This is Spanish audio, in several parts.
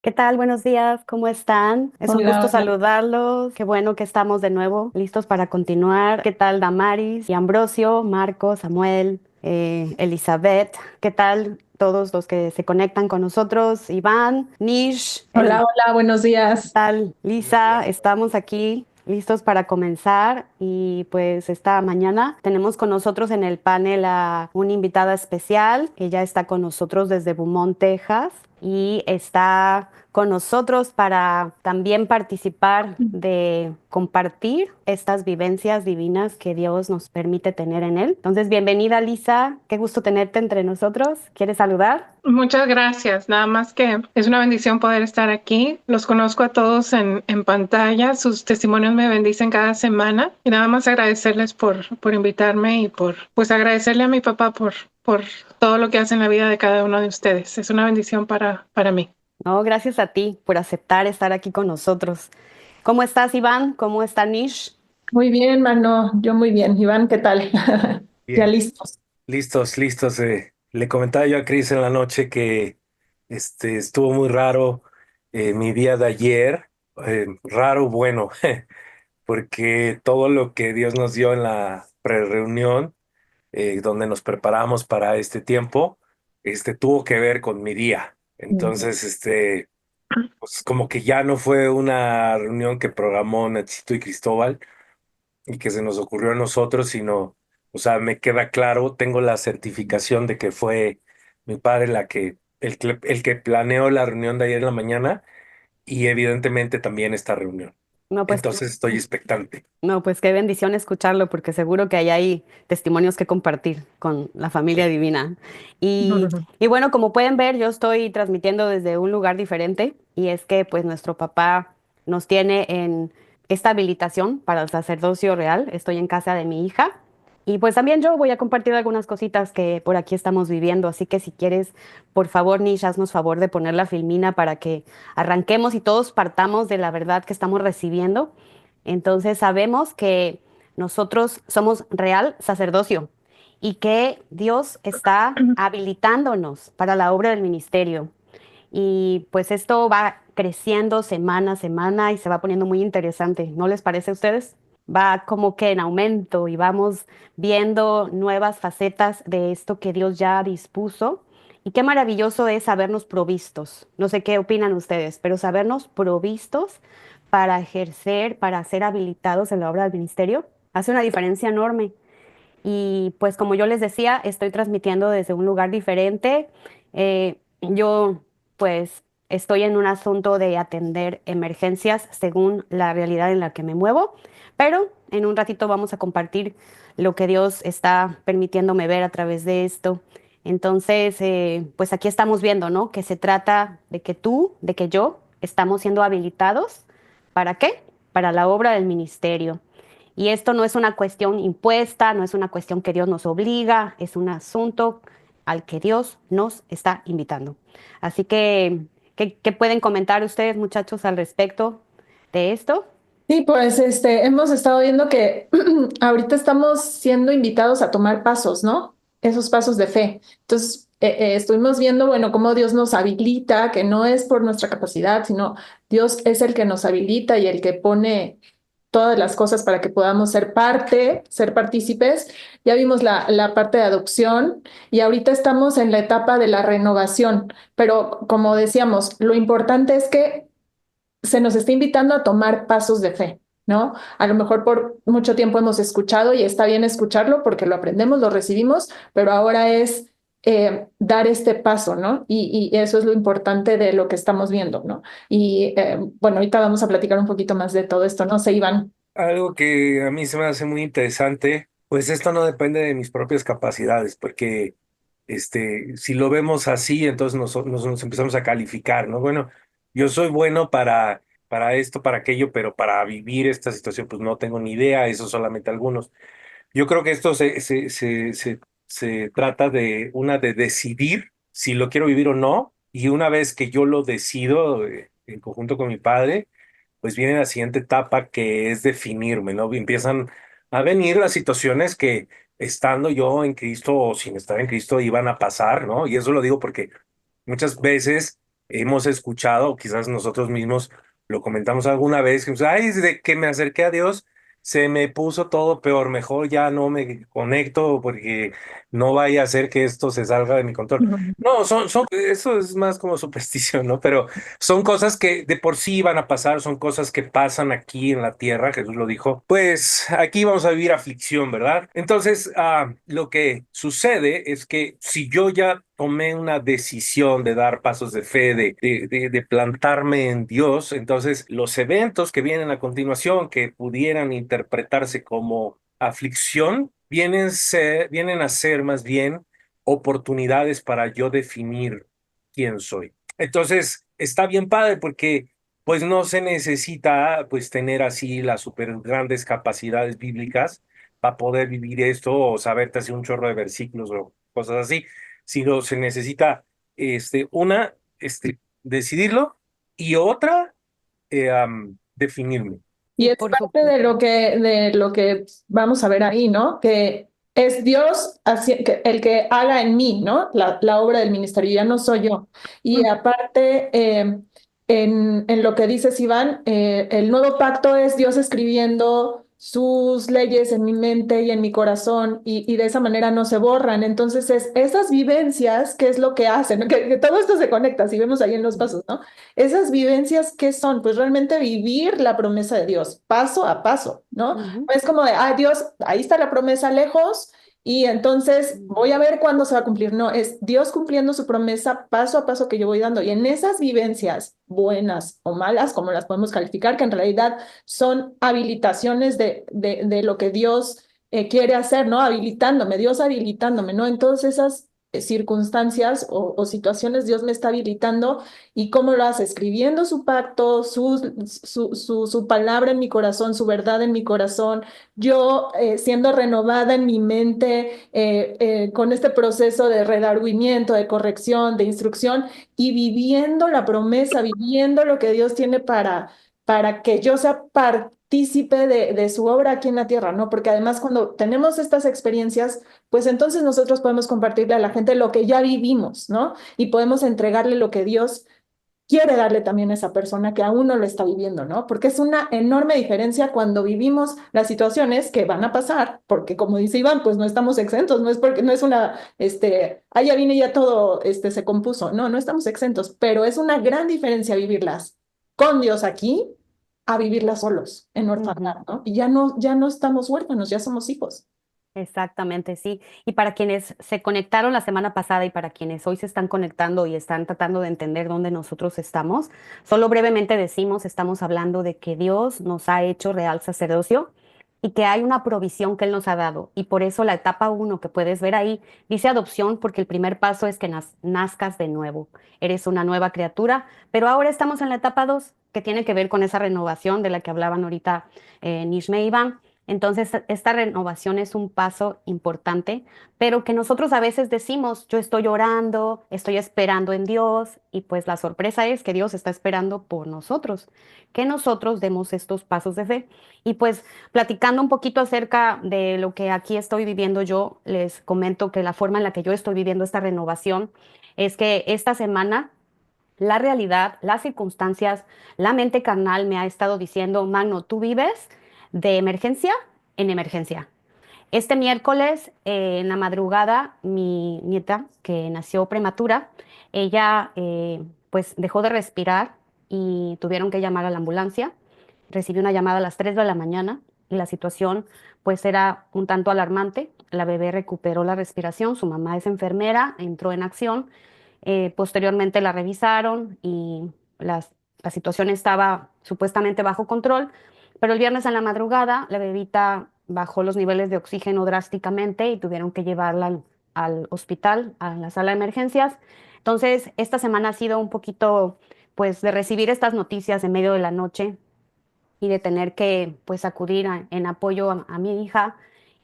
¿Qué tal? Buenos días, ¿cómo están? Es un gusto Hola, hola. saludarlos. Qué bueno que estamos de nuevo listos para continuar. ¿Qué tal, Damaris y Ambrosio, Marco, Samuel, Elizabeth? ¿Qué tal todos los que se conectan con nosotros? Iván, Nish, Hola, hola, buenos ¿qué días. tal, Lisa? Estamos aquí listos para comenzar y pues esta mañana tenemos con nosotros en el panel a una invitada especial. Ella está con nosotros desde Beaumont, Texas y está con nosotros para también participar de compartir estas vivencias divinas que Dios nos permite tener en Él. Entonces, bienvenida, Lisa. Qué gusto tenerte entre nosotros. ¿Quieres saludar? Muchas gracias. Nada más que es una bendición poder estar aquí. Los conozco a todos en pantalla. Sus testimonios me bendicen cada semana. Y nada más agradecerles por invitarme y pues agradecerle a mi papá por todo lo que hace en la vida de cada uno de ustedes. Es una bendición para mí. No, gracias a ti por aceptar estar aquí con nosotros. ¿Cómo estás, Iván? ¿Cómo está Nish? Muy bien, Mano. Yo muy bien. Iván, ¿qué tal? Ya Bien, listos. listos, listos. Le comentaba yo a Cris en la noche que estuvo muy raro mi día de ayer. Raro, bueno, porque todo lo que Dios nos dio en la prereunión, donde nos preparamos para este tiempo, tuvo que ver con mi día. Ujú. Entonces, pues como que ya no fue una reunión que programó Nachito y Cristóbal y que se nos ocurrió a nosotros, sino, o sea, me queda claro, tengo la certificación de que fue mi padre el que planeó la reunión de ayer en la mañana y evidentemente también esta reunión. No, pues, Entonces estoy expectante. no, pues qué bendición escucharlo, porque seguro que ahí hay testimonios que compartir con la familia Sí. divina. Y bueno, como pueden ver, yo estoy transmitiendo desde un lugar diferente, y es que pues nuestro papá nos tiene en esta habilitación para el sacerdocio real. Estoy en casa de mi hija. Y pues también yo voy a compartir algunas cositas que por aquí estamos viviendo, así que si quieres, por favor, Nish, haznos favor de poner la filmina para que arranquemos y todos partamos de la verdad que estamos recibiendo. Entonces sabemos que nosotros somos real sacerdocio y que Dios está habilitándonos para la obra del ministerio. Y pues esto va creciendo semana a semana y se va poniendo muy interesante. ¿No les parece a ustedes? Va como que en aumento y vamos viendo nuevas facetas de esto que Dios ya dispuso. Y qué maravilloso es sabernos provistos. No sé qué opinan ustedes, pero sabernos provistos para ejercer, para ser habilitados en la obra del ministerio, hace una diferencia enorme. Y pues como yo les decía, estoy transmitiendo desde un lugar diferente. Yo pues estoy en un asunto de atender emergencias según la realidad en la que me muevo, pero en un ratito vamos a compartir lo que Dios está permitiéndome ver a través de esto. Entonces, pues aquí estamos viendo, ¿no? Que se trata de que tú, de que yo, estamos siendo habilitados. ¿Para qué? Para la obra del ministerio. Y esto no es una cuestión impuesta, no es una cuestión que Dios nos obliga, es un asunto al que Dios nos está invitando. Así que, ¿qué pueden comentar ustedes, muchachos, al respecto de esto? Sí, pues hemos estado viendo que ahorita estamos siendo invitados a tomar pasos, ¿no? Esos pasos de fe. Entonces, estuvimos viendo, bueno, cómo Dios nos habilita, que no es por nuestra capacidad, sino Dios es el que nos habilita y el que pone todas las cosas para que podamos ser parte, ser partícipes. Ya vimos la parte de adopción y ahorita estamos en la etapa de la renovación, pero como decíamos, lo importante es que se nos está invitando a tomar pasos de fe, ¿no? A lo mejor por mucho tiempo hemos escuchado y está bien escucharlo porque lo aprendemos, lo recibimos, pero ahora es dar este paso, ¿no? Y eso es lo importante de lo que estamos viendo, ¿no? Y bueno, ahorita vamos a platicar un poquito más de todo esto, ¿no? Se Iván. Algo que a mí se me hace muy interesante, pues esto no depende de mis propias capacidades, porque si lo vemos así, entonces nos empezamos a calificar, ¿no? Bueno, yo soy bueno para esto, para aquello, pero para vivir esta situación, pues no tengo ni idea, eso solamente algunos. Yo creo que esto se trata de decidir si lo quiero vivir o no, y una vez que yo lo decido en conjunto con mi padre, pues viene la siguiente etapa que es definirme, ¿no? Empiezan a venir las situaciones que estando yo en Cristo o sin estar en Cristo iban a pasar, ¿no? Y eso lo digo porque muchas veces hemos escuchado, o quizás nosotros mismos lo comentamos alguna vez, que, ay, desde que me acerqué a Dios, se me puso todo peor, mejor ya no me conecto porque no vaya a ser que esto se salga de mi control. Ujú. No, eso es más como superstición, ¿no? Pero son cosas que de por sí van a pasar, son cosas que pasan aquí en la tierra, Jesús lo dijo. Pues aquí vamos a vivir aflicción, ¿verdad? Entonces, lo que sucede es que si yo ya tomé una decisión de dar pasos de fe, de plantarme en Dios, entonces los eventos que vienen a continuación, que pudieran interpretarse como aflicción, vienen a ser más bien oportunidades para yo definir quién soy. Entonces, está bien padre porque pues no se necesita pues tener así las super grandes capacidades bíblicas para poder vivir esto o saberte así un chorro de versículos o cosas así, sino se necesita una, decidirlo y otra, definirme. Y Y es por parte supuesto. de lo que vamos a ver ahí, ¿no? Que es Dios el que haga en mí, ¿no? La obra del ministerio, ya no soy yo. Y aparte, en lo que dices, Iván, el nuevo pacto es Dios escribiendo sus leyes en mi mente y en mi corazón y de esa manera no se borran. Entonces, esas vivencias, ¿qué es lo que hacen? Que todo esto se conecta, si vemos ahí en los pasos, ¿no? Esas vivencias, ¿qué son? Pues realmente vivir la promesa de Dios, paso a paso, ¿no? No Ujú, es como de, ah, Dios, ahí está la promesa lejos y entonces ujú, voy a ver cuándo se va a cumplir. No, es Dios cumpliendo su promesa paso a paso que yo voy dando. Y en esas vivencias, buenas o malas, como las podemos calificar, que en realidad son habilitaciones de lo que Dios quiere hacer, ¿no? Habilitándome, Dios habilitándome, ¿no? En todas esas circunstancias o situaciones, Dios me está habilitando. ¿Y cómo lo hace? Escribiendo su pacto, su palabra en mi corazón, su verdad en mi corazón, yo siendo renovada en mi mente con este proceso de redargüimiento, de corrección, de instrucción y viviendo la promesa, viviendo lo que Dios tiene para que yo sea partícipe de su obra aquí en la tierra, ¿no? Porque además cuando tenemos estas experiencias, pues entonces nosotros podemos compartirle a la gente lo que ya vivimos, ¿no? Y podemos entregarle lo que Dios quiere darle también a esa persona que aún no lo está viviendo, ¿no? Porque es una enorme diferencia cuando vivimos las situaciones que van a pasar, porque como dice Iván, pues no estamos exentos, no es porque no es una, ya vine y ya todo, se compuso, no, no estamos exentos, pero es una gran diferencia vivirlas con Dios aquí a vivirlas solos en ujú. orfandad, ¿no? Y ya no estamos huérfanos, ya somos hijos. Exactamente, sí. Y para quienes se conectaron la semana pasada y para quienes hoy se están conectando y están tratando de entender dónde nosotros estamos, solo brevemente decimos, estamos hablando de que Dios nos ha hecho real sacerdocio y que hay una provisión que Él nos ha dado. Y por eso la etapa uno que puedes ver ahí dice adopción, porque el primer paso es que nazcas de nuevo. Eres una nueva criatura, pero ahora estamos en la etapa dos, que tiene que ver con esa renovación de la que hablaban ahorita Nishme y Iván. Entonces, esta renovación es un paso importante, pero que nosotros a veces decimos, yo estoy orando, estoy esperando en Dios, y pues la sorpresa es que Dios está esperando por nosotros, que nosotros demos estos pasos de fe. Y pues platicando un poquito acerca de lo que aquí estoy viviendo yo, les comento que la forma en la que yo estoy viviendo esta renovación es que esta semana la realidad, las circunstancias, la mente carnal me ha estado diciendo, Magno, tú vives de emergencia en emergencia. Este miércoles, en la madrugada, mi nieta, que nació prematura, ella pues dejó de respirar y tuvieron que llamar a la ambulancia. Recibí una llamada a las 3 de la mañana y la situación pues era un tanto alarmante. La bebé recuperó la respiración, su mamá es enfermera, entró en acción. Posteriormente la revisaron y la situación estaba supuestamente bajo control, pero el viernes en la madrugada la bebita bajó los niveles de oxígeno drásticamente y tuvieron que llevarla al hospital, a la sala de emergencias. Entonces, esta semana ha sido un poquito, pues, de recibir estas noticias en medio de la noche y de tener que, pues, acudir en apoyo a mi hija.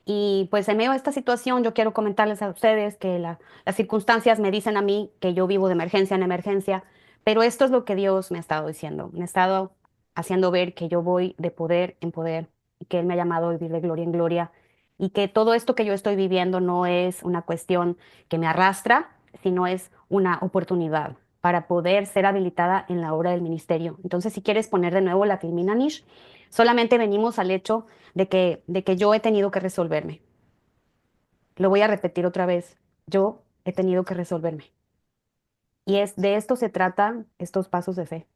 Y pues en medio de esta situación, yo quiero comentarles a ustedes que las circunstancias me dicen a mí que yo vivo de emergencia en emergencia, pero esto es lo que Dios me ha estado diciendo. Me ha estado haciendo ver que yo voy de poder en poder y que Él me ha llamado a vivir de gloria en gloria y que todo esto que yo estoy viviendo no es una cuestión que me arrastra, sino es una oportunidad para poder ser habilitada en la obra del ministerio. Entonces, si quieres poner de nuevo la filmina, Nish, solamente venimos al hecho de que yo he tenido que resolverme. Lo voy a repetir otra vez. Yo he tenido que resolverme. Y de esto se tratan estos pasos de fe.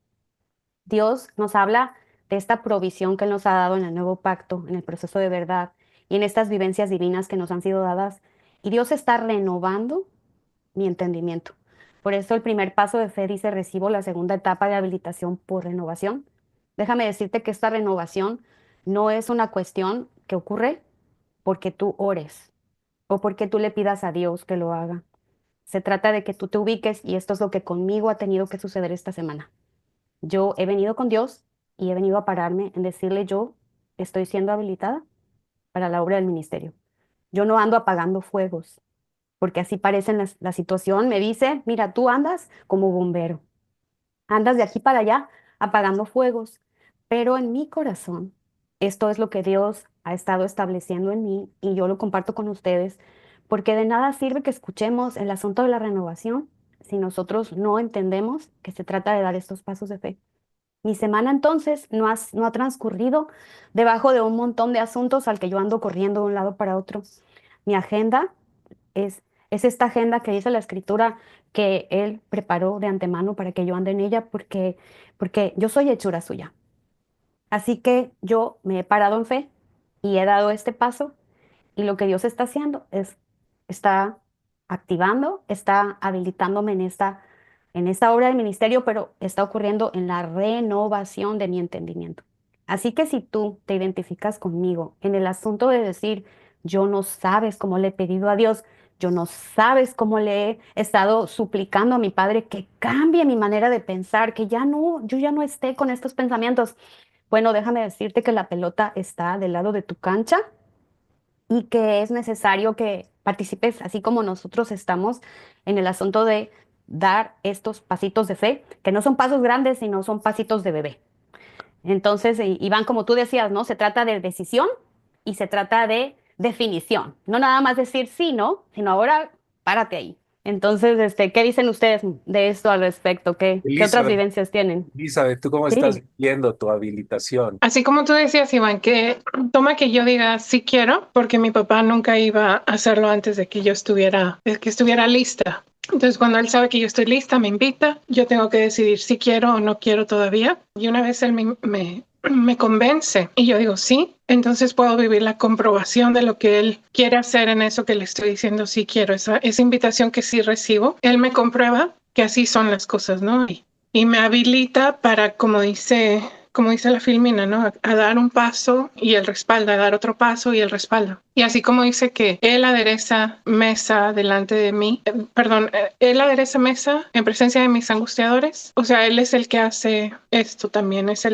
Dios nos habla de esta provisión que Él nos ha dado en el nuevo pacto, en el proceso de verdad y en estas vivencias divinas que nos han sido dadas. Y Dios está renovando mi entendimiento. Por eso el primer paso de fe dice, recibo la segunda etapa de habilitación por renovación. Déjame decirte que esta renovación no es una cuestión que ocurre porque tú ores o porque tú le pidas a Dios que lo haga. Se trata de que tú te ubiques y esto es lo que conmigo ha tenido que suceder esta semana. Yo he venido con Dios y he venido a pararme en decirle yo estoy siendo habilitada para la obra del ministerio. Yo no ando apagando fuegos, porque así parece en la situación. Me dice, mira, tú andas como bombero, andas de aquí para allá apagando fuegos, pero en mi corazón, esto es lo que Dios ha estado estableciendo en mí y yo lo comparto con ustedes, porque de nada sirve que escuchemos el asunto de la renovación si nosotros no entendemos que se trata de dar estos pasos de fe. Mi semana entonces no ha transcurrido debajo de un montón de asuntos al que yo ando corriendo de un lado para otro. Mi agenda es esta agenda que dice la escritura que Él preparó de antemano para que yo ande en ella porque yo soy hechura suya. Así que yo me he parado en fe y he dado este paso y lo que Dios está haciendo está activando, está habilitándome en esta obra del ministerio, pero está ocurriendo en la renovación de mi entendimiento. Así que si tú te identificas conmigo en el asunto de decir, yo no sabes cómo le he pedido a Dios, yo no sabes cómo le he estado suplicando a mi Padre que cambie mi manera de pensar, que yo ya no esté con estos pensamientos. Bueno, déjame decirte que la pelota está del lado de tu cancha y que es necesario que participes, así como nosotros estamos en el asunto de dar estos pasitos de fe, que no son pasos grandes, sino son pasitos de bebé. Entonces, Iván, como tú decías, ¿no? Se trata de decisión y se trata de definición. No nada más decir sí, no, sino ahora párate ahí. Entonces, ¿qué dicen ustedes de esto al respecto? ¿Qué otras Elizabeth, vivencias tienen? Elizabeth, ¿tú cómo estás Sí. viviendo tu habilitación? Así como tú decías, Iván, que toma que yo diga sí quiero, porque mi papá nunca iba a hacerlo antes de que yo estuviera lista. Entonces, cuando él sabe que yo estoy lista, me invita, yo tengo que decidir si quiero o no quiero todavía. Y una vez él me convence y yo digo sí, entonces puedo vivir la comprobación de lo que él quiere hacer en eso que le estoy diciendo sí quiero, esa invitación que sí recibo. Él me comprueba que así son las cosas, ¿no? Y me habilita para, como dice la Filmina, ¿no? A dar un paso y el respaldo, a dar otro paso y el respaldo. Y así como dice que Él adereza mesa delante de mí, Él adereza mesa en presencia de mis angustiadores. O sea, Él es el que hace esto también, Él es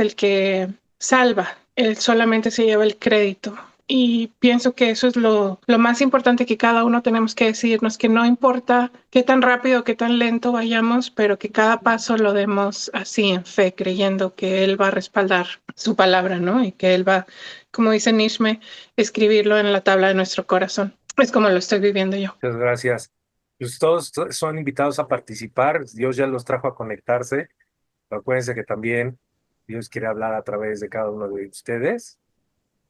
el que salva. Él solamente se lleva el crédito. Y pienso que eso es lo más importante que cada uno tenemos que decidirnos, que no importa qué tan rápido, qué tan lento vayamos, pero que cada paso lo demos así en fe, creyendo que Él va a respaldar su palabra, ¿no? Y que Él va, como dice Nishme, escribirlo en la tabla de nuestro corazón. Es como lo estoy viviendo yo. Muchas gracias. Pues todos son invitados a participar. Dios ya los trajo a conectarse. Acuérdense que también Dios quiere hablar a través de cada uno de ustedes.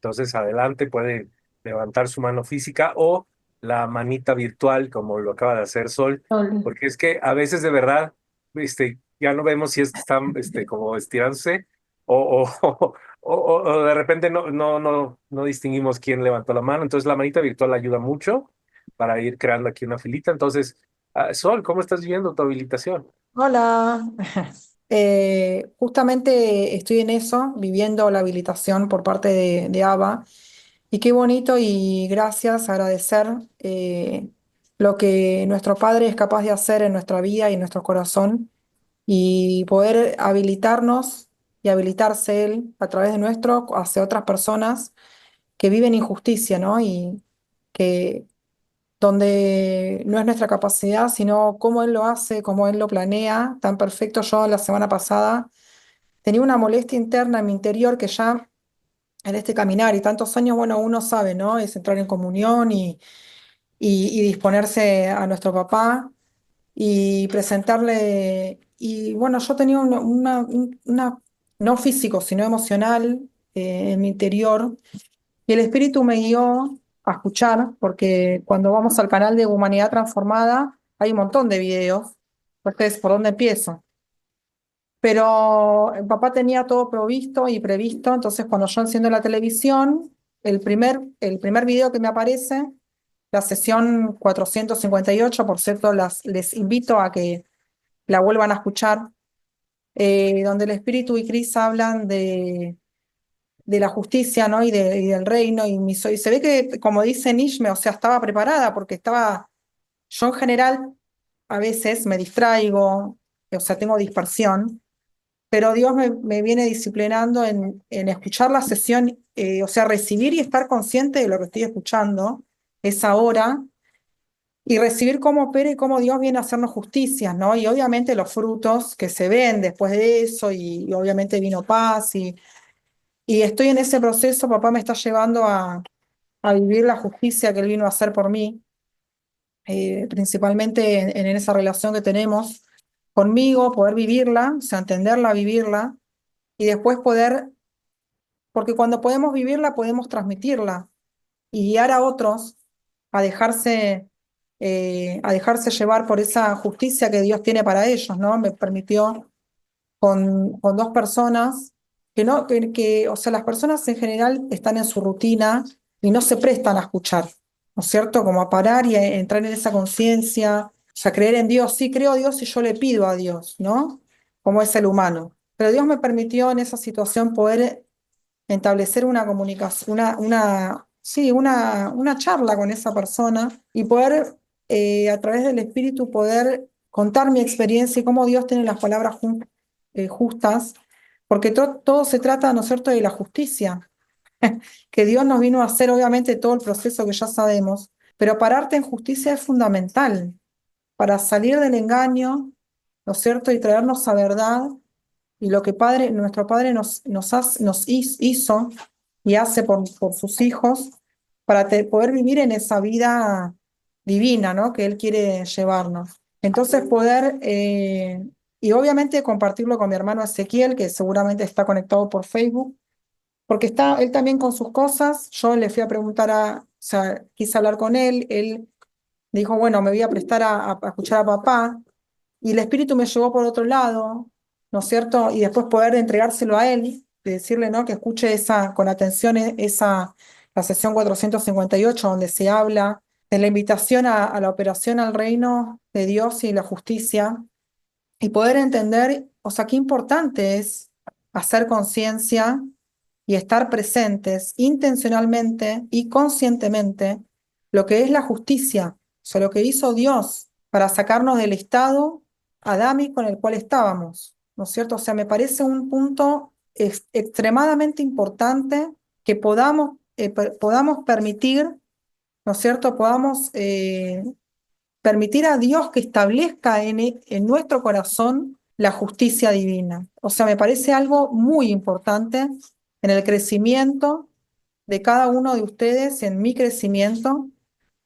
Entonces, adelante, pueden levantar su mano física o la manita virtual, como lo acaba de hacer Sol, porque es que a veces de verdad, ya no vemos si es que están, como estirándose o de repente no distinguimos quién levantó la mano. Entonces, la manita virtual ayuda mucho para ir creando aquí una filita. Entonces, Sol, ¿cómo estás viviendo tu habilitación? Hola, justamente estoy en eso, viviendo la habilitación por parte de ABA y qué bonito y gracias, agradecer lo que nuestro Padre es capaz de hacer en nuestra vida y en nuestro corazón y poder habilitarnos y habilitarse Él a través de nuestro hacia otras personas que viven injusticia, ¿no? Y que donde no es nuestra capacidad, sino cómo Él lo hace, cómo Él lo planea, tan perfecto. Yo la semana pasada tenía una molestia interna en mi interior que ya en este caminar y tantos años, bueno, uno sabe, ¿no? Es entrar en comunión y disponerse a nuestro papá. y presentarle, y bueno, yo tenía no físico, sino emocional en mi interior, y el Espíritu me guió a escuchar, porque cuando vamos al canal de Humanidad Transformada hay un montón de videos, pues ¿por dónde empiezo? Pero el papá tenía todo provisto y previsto, entonces cuando yo enciendo la televisión, el primer video que me aparece, la sesión 458, por cierto, les invito a que la vuelvan a escuchar, donde el Espíritu y Cris hablan de la justicia, ¿no? Y del reino, y se ve que, como dice Nishme, o sea, estaba preparada, porque yo en general a veces me distraigo, o sea, tengo dispersión, pero Dios me viene disciplinando en escuchar la sesión, o sea, recibir y estar consciente de lo que estoy escuchando, esa hora, y recibir cómo opera y cómo Dios viene a hacernos justicia, ¿no? Y obviamente los frutos que se ven después de eso, y obviamente vino paz, y estoy en ese proceso. Papá me está llevando a vivir la justicia que Él vino a hacer por mí, principalmente en esa relación que tenemos conmigo, poder vivirla, o sea, entenderla, vivirla, y después porque cuando podemos vivirla, podemos transmitirla y guiar a otros a dejarse llevar por esa justicia que Dios tiene para ellos, ¿no? Me permitió con dos personas no, o sea, las personas en general están en su rutina y no se prestan a escuchar, ¿no es cierto? Como a parar y a entrar en esa conciencia, o sea, creer en Dios. Sí, creo a Dios y yo le pido a Dios, ¿no? Como es el humano. Pero Dios me permitió en esa situación poder establecer una comunicación, sí, una charla con esa persona, y poder, a través del Espíritu, poder contar mi experiencia y cómo Dios tiene las palabras justas, porque todo se trata, ¿no es cierto?, de la justicia, que Dios nos vino a hacer, obviamente, todo el proceso que ya sabemos, pero pararte en justicia es fundamental para salir del engaño, ¿no es cierto?, y traernos a verdad y lo que nuestro Padre nos hizo y hace por sus hijos, para poder vivir en esa vida divina, ¿no?, que Él quiere llevarnos. Entonces y obviamente compartirlo con mi hermano Ezequiel, que seguramente está conectado por Facebook, porque está él también con sus cosas. Yo le fui a preguntar o sea, quise hablar con él dijo, bueno, me voy a prestar a escuchar a papá, y el Espíritu me llevó por otro lado, ¿no es cierto? Y después poder entregárselo a él, de decirle, ¿no?, que escuche con atención la sesión 458, donde se habla de la invitación a la operación al reino de Dios y la justicia, y poder entender, o sea, qué importante es hacer conciencia y estar presentes intencionalmente y conscientemente lo que es la justicia, o sea, lo que hizo Dios para sacarnos del estado adámico en el cual estábamos, ¿no es cierto? O sea, me parece un punto extremadamente importante que podamos permitir, ¿no es cierto? Podamos permitir a Dios que establezca en nuestro corazón la justicia divina. O sea, me parece algo muy importante en el crecimiento de cada uno de ustedes, en mi crecimiento,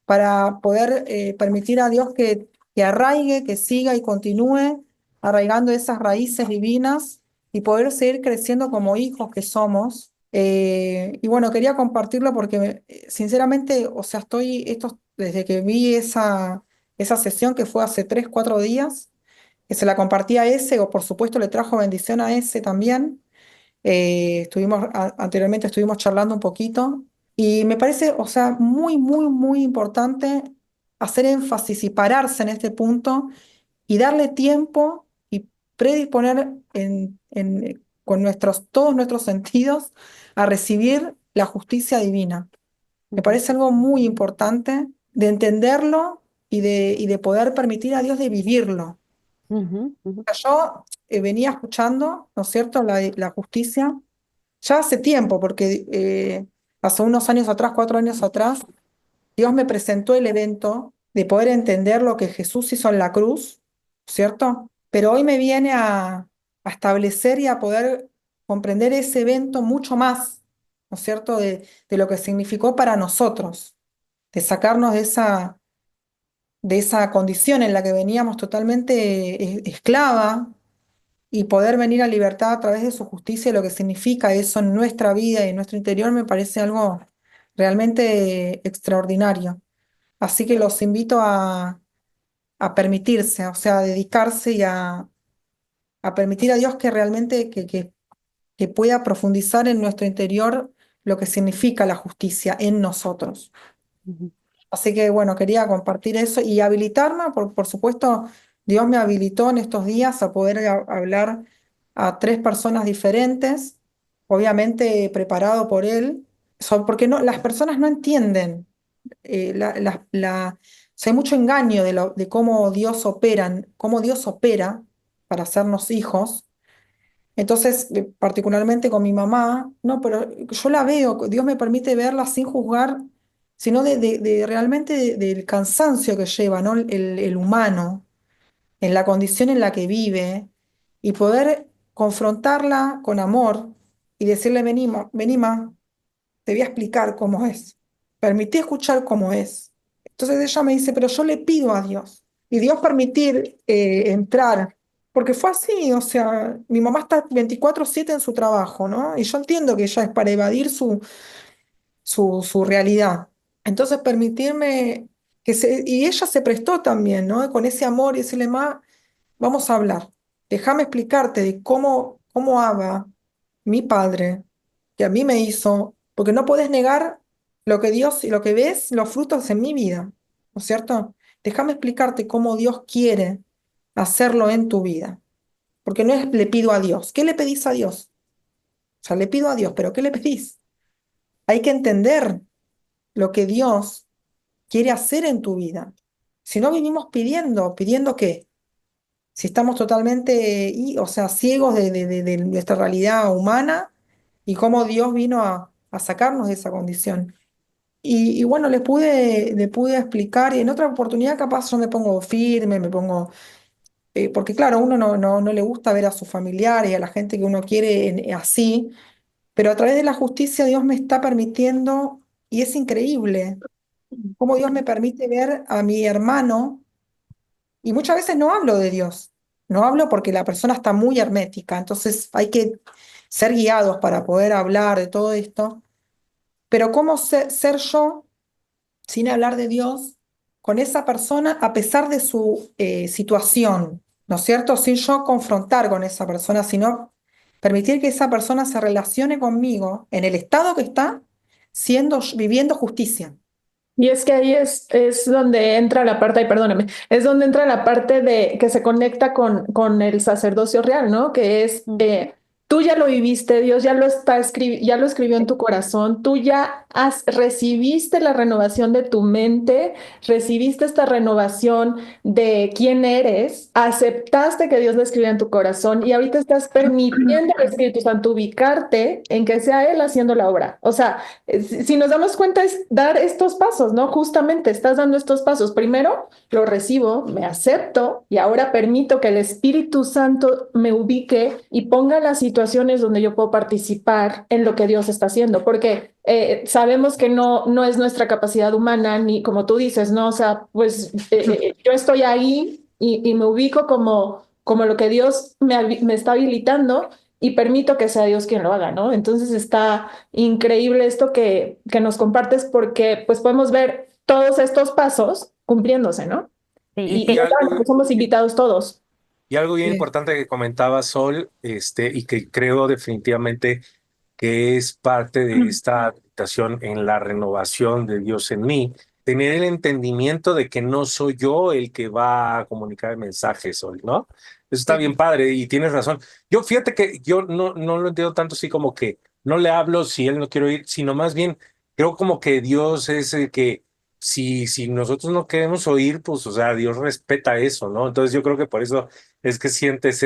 para poder permitir a Dios que arraigue, que siga y continúe arraigando esas raíces divinas, y poder seguir creciendo como hijos que somos. Y bueno, quería compartirlo porque sinceramente, o sea, desde que vi esa sesión, que fue hace 3, 4 días, que se la compartí a ese, o por supuesto le trajo bendición a ese también. Anteriormente estuvimos charlando un poquito, y me parece, o sea, muy, muy, muy importante hacer énfasis y pararse en este punto y darle tiempo y predisponer con todos nuestros sentidos a recibir la justicia divina. Me Ujú, parece algo muy importante de entenderlo y de poder permitir a Dios de vivirlo. ujú, ujú, Yo venía escuchando, ¿no es cierto?, la justicia ya hace tiempo, porque hace unos años atrás, 4 años atrás, Dios me presentó el evento de poder entender lo que Jesús hizo en la cruz, ¿cierto? Pero hoy me viene a establecer y a poder comprender ese evento mucho más, ¿no es cierto?, de lo que significó para nosotros, de sacarnos de esa condición en la que veníamos totalmente esclava y poder venir a libertad a través de su justicia, lo que significa eso en nuestra vida y en nuestro interior, me parece algo realmente extraordinario. Así que los invito a permitirse, o sea, a dedicarse y a permitir a Dios que realmente que pueda profundizar en nuestro interior lo que significa la justicia en nosotros. Ujú. Así que bueno, quería compartir eso y habilitarme, por supuesto, Dios me habilitó en estos días a poder hablar a tres personas diferentes, obviamente preparado por Él, porque no, las personas no entienden, o sea, hay mucho engaño de cómo Dios opera para hacernos hijos. Entonces, particularmente con mi mamá, no, pero yo la veo, Dios me permite verla sin juzgar, sino de realmente del cansancio que lleva, ¿no? El humano, en la condición en la que vive, y poder confrontarla con amor y decirle, vení, ma, te voy a explicar cómo es. Permití escuchar cómo es. Entonces ella me dice, pero yo le pido a Dios. Y Dios permitir entrar, porque fue así, o sea, mi mamá está 24/7 en su trabajo, ¿no? Y yo entiendo que ella es para evadir su realidad. Entonces permitirme y ella se prestó también, ¿no? Con ese amor y decirle, ma, vamos a hablar. Déjame explicarte de cómo Abba, mi padre, que a mí me hizo, porque no puedes negar lo que Dios y lo que ves, los frutos en mi vida, ¿no es cierto? Déjame explicarte cómo Dios quiere hacerlo en tu vida, porque no es le pido a Dios. ¿Qué le pedís a Dios? O sea, le pido a Dios, pero ¿qué le pedís? Hay que entender lo que Dios quiere hacer en tu vida. Si no vivimos ¿pidiendo qué? Si estamos totalmente, o sea, ciegos de nuestra realidad humana y cómo Dios vino a sacarnos de esa condición. Y bueno, le pude explicar y en otra oportunidad capaz yo me pongo firme, porque claro, a uno no le gusta ver a sus familiares y a la gente que uno quiere así, pero a través de la justicia Dios me está permitiendo, y es increíble, cómo Dios me permite ver a mi hermano. Y muchas veces no hablo de Dios, no hablo porque la persona está muy hermética, entonces hay que ser guiados para poder hablar de todo esto. Pero ¿cómo ser yo sin hablar de Dios con esa persona a pesar de su situación? ¿No es cierto? Sin yo confrontar con esa persona, sino permitir que esa persona se relacione conmigo en el estado que está, viviendo justicia. Y es que ahí es donde entra la parte, ay, perdóname, es donde entra la parte de que se conecta con el sacerdocio real, ¿no? Que es, tú ya lo viviste, Dios ya ya lo escribió en tu corazón, tú ya recibiste la renovación de tu mente, recibiste esta renovación de quién eres, aceptaste que Dios lo escribió en tu corazón y ahorita estás permitiendo al Espíritu Santo ubicarte en que sea Él haciendo la obra. O sea, si nos damos cuenta es dar estos pasos, ¿no? Justamente estás dando estos pasos. Primero lo recibo, me acepto y ahora permito que el Espíritu Santo me ubique y ponga las situaciones donde yo puedo participar en lo que Dios está haciendo, porque sabemos que no es nuestra capacidad humana, ni como tú dices, ¿no? O sea, pues yo estoy ahí y me ubico como lo que Dios me está habilitando y permito que sea Dios quien lo haga, ¿no? Entonces está increíble esto que nos compartes porque pues podemos ver todos estos pasos cumpliéndose, ¿no? Sí, y Y Y ya sí, saben, pues somos invitados todos. y algo bien Sí. importante que comentaba Sol, y que creo definitivamente que es parte de esta habitación en la renovación de Dios en mí, tener el entendimiento de que no soy yo el que va a comunicar el mensaje, Sol, ¿no? Eso está bien padre y tienes razón. Yo fíjate que yo no lo entiendo tanto así como que no le hablo si él no quiere oír, sino más bien creo como que Dios es el que si nosotros no queremos oír, pues, o sea, Dios respeta eso, ¿no? Entonces yo creo que por eso es que sientes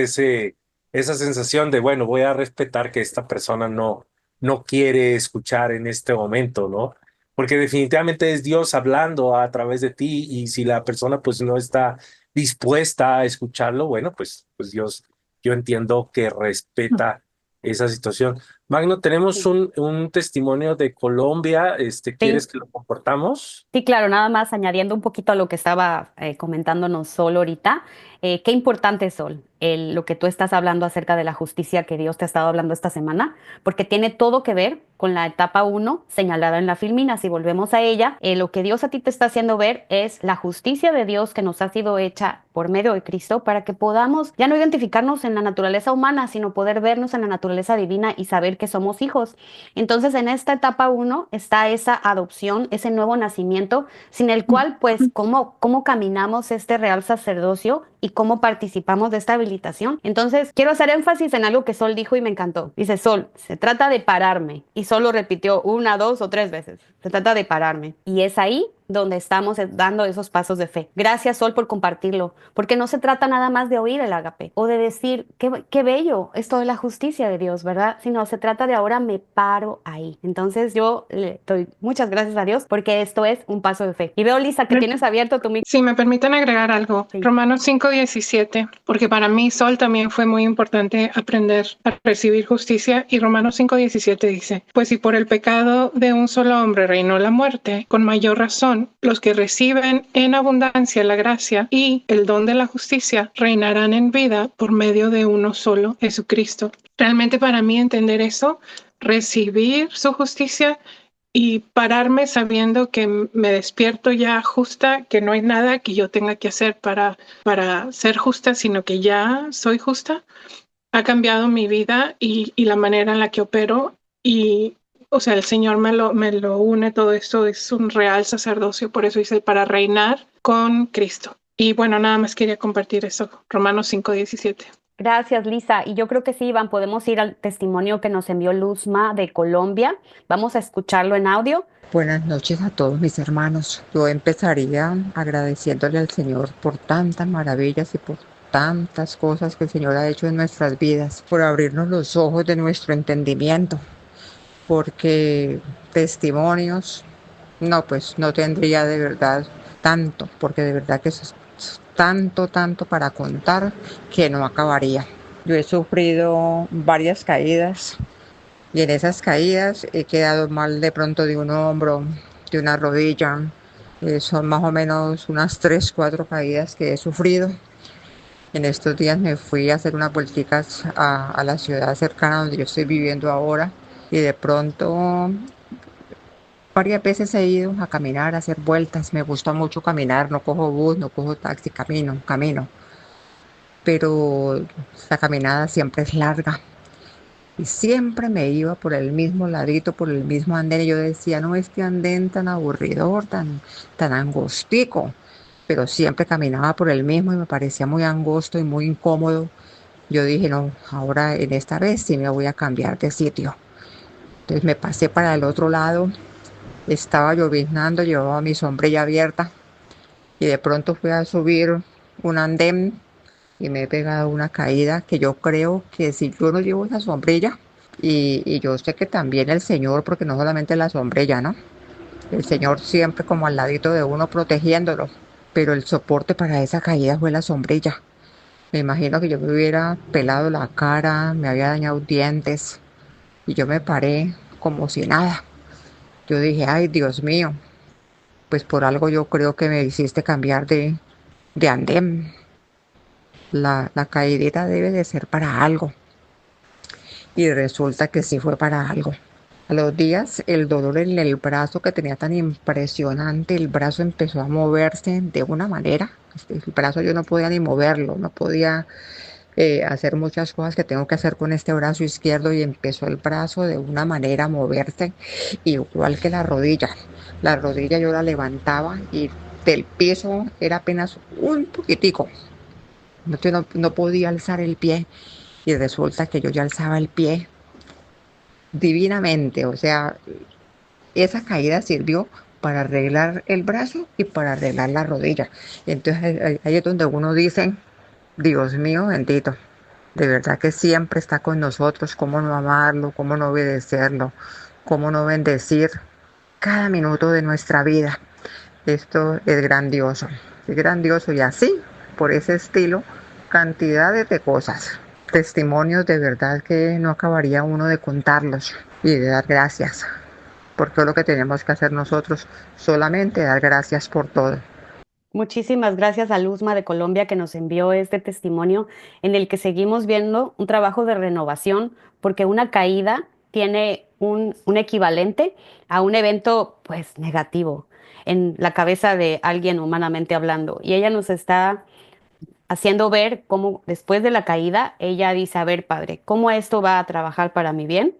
esa sensación de, bueno, voy a respetar que esta persona no quiere escuchar en este momento, ¿no? Porque definitivamente es Dios hablando a través de ti y si la persona pues no está dispuesta a escucharlo, bueno, pues Dios, yo entiendo que respeta esa situación. Magno, tenemos Sí. un testimonio de Colombia. ¿Quieres Sí. que lo compartamos? Sí, claro, nada más añadiendo un poquito a lo que estaba comentándonos Sol ahorita. Qué importante, Sol, lo que tú estás hablando acerca de la justicia que Dios te ha estado hablando esta semana, porque tiene todo que ver con la etapa uno señalada en la Filmina. Si volvemos a ella, lo que Dios a ti te está haciendo ver es la justicia de Dios que nos ha sido hecha por medio de Cristo para que podamos ya no identificarnos en la naturaleza humana, sino poder vernos en la naturaleza divina y saber que somos hijos. Entonces, en esta etapa uno está esa adopción, ese nuevo nacimiento, sin el cual, pues, ¿cómo caminamos este real sacerdocio y cómo participamos de esta habilitación? Entonces, quiero hacer énfasis en algo que Sol dijo y me encantó. Dice, Sol, se trata de pararme. Y Sol lo repitió una, dos o tres veces. Se trata de pararme. Y es ahí donde estamos dando esos pasos de fe. Gracias, Sol, por compartirlo, porque no se trata nada más de oír el ágape o de decir, qué bello esto de la justicia de Dios, ¿verdad? Sino se trata de ahora me paro ahí. Entonces yo le doy muchas gracias a Dios porque esto es un paso de fe. Y veo, Lisa, que tienes abierto tu micrófono. Si me permiten agregar algo, Sí. Romanos 5:17, porque para mí, Sol, también fue muy importante aprender a recibir justicia, y Romanos 5:17 dice, pues si por el pecado de un solo hombre reinó la muerte, con mayor razón, los que reciben en abundancia la gracia y el don de la justicia reinarán en vida por medio de uno solo, Jesucristo. Realmente para mí entender eso, recibir su justicia y pararme sabiendo que me despierto ya justa, que no hay nada que yo tenga que hacer para ser justa, sino que ya soy justa, ha cambiado mi vida y la manera en la que opero. Y, o sea, el Señor me lo une todo esto, es un real sacerdocio, por eso dice, para reinar con Cristo. Y bueno, nada más quería compartir eso, Romanos 5:17. Gracias, Lisa. Y yo creo que sí, Iván, podemos ir al testimonio que nos envió Luzma de Colombia. Vamos a escucharlo en audio. Buenas noches a todos mis hermanos. Yo empezaría agradeciéndole al Señor por tantas maravillas y por tantas cosas que el Señor ha hecho en nuestras vidas, por abrirnos los ojos de nuestro entendimiento, porque testimonios, no, pues no tendría de verdad tanto, porque de verdad que es tanto, tanto para contar que no acabaría. Yo he sufrido varias caídas y en esas caídas he quedado mal de pronto de un hombro, de una rodilla. Son más o menos unas 3, 4 caídas que he sufrido. En estos días me fui a hacer unas vuelticas a la ciudad cercana donde yo estoy viviendo ahora y de pronto varias veces he ido a caminar, a hacer vueltas. Me gusta mucho caminar, no cojo bus, no cojo taxi, camino. Pero la caminada siempre es larga. Y siempre me iba por el mismo ladito, por el mismo andén. Y yo decía, no, este andén tan aburridor, tan angostico. Pero siempre caminaba por el mismo y me parecía muy angosto y muy incómodo. Yo dije, no, ahora en esta vez sí me voy a cambiar de sitio. Entonces me pasé para el otro lado. Estaba lloviznando, llevaba mi sombrilla abierta. Y de pronto fui a subir un andén y me he pegado una caída que yo creo que si yo no llevo esa sombrilla, y yo sé que también el Señor, porque no solamente la sombrilla, ¿no? El Señor siempre como al ladito de uno protegiéndolo, pero el soporte para esa caída fue la sombrilla. Me imagino que yo me hubiera pelado la cara, me había dañado dientes, y yo me paré como si nada. Yo dije, ay, Dios mío, pues por algo yo creo que me hiciste cambiar de andén. La caidita debe de ser para algo. Y resulta que sí fue para algo. A los días, el dolor en el brazo que tenía tan impresionante, el brazo empezó a moverse de una manera. El brazo yo no podía ni moverlo, no podía hacer muchas cosas que tengo que hacer con este brazo izquierdo y empezó el brazo de una manera a moverse, igual que la rodilla. La rodilla yo la levantaba y del piso era apenas un poquitico. No podía alzar el pie y resulta que yo ya alzaba el pie divinamente. O sea, esa caída sirvió para arreglar el brazo y para arreglar la rodilla. Entonces ahí es donde uno dice, Dios mío bendito, de verdad que siempre está con nosotros. Cómo no amarlo, cómo no obedecerlo, cómo no bendecir cada minuto de nuestra vida. Esto es grandioso y así, por ese estilo, cantidades de cosas. testimonios de verdad que no acabaría uno de contarlos y de dar gracias, porque es lo que tenemos que hacer nosotros, solamente dar gracias por todo. Muchísimas gracias a Luzma de Colombia que nos envió este testimonio en el que seguimos viendo un trabajo de renovación, porque una caída tiene un equivalente a un evento pues negativo en la cabeza de alguien humanamente hablando. Y ella nos está haciendo ver cómo después de la caída ella dice, a ver, padre, ¿cómo esto va a trabajar para mi bien?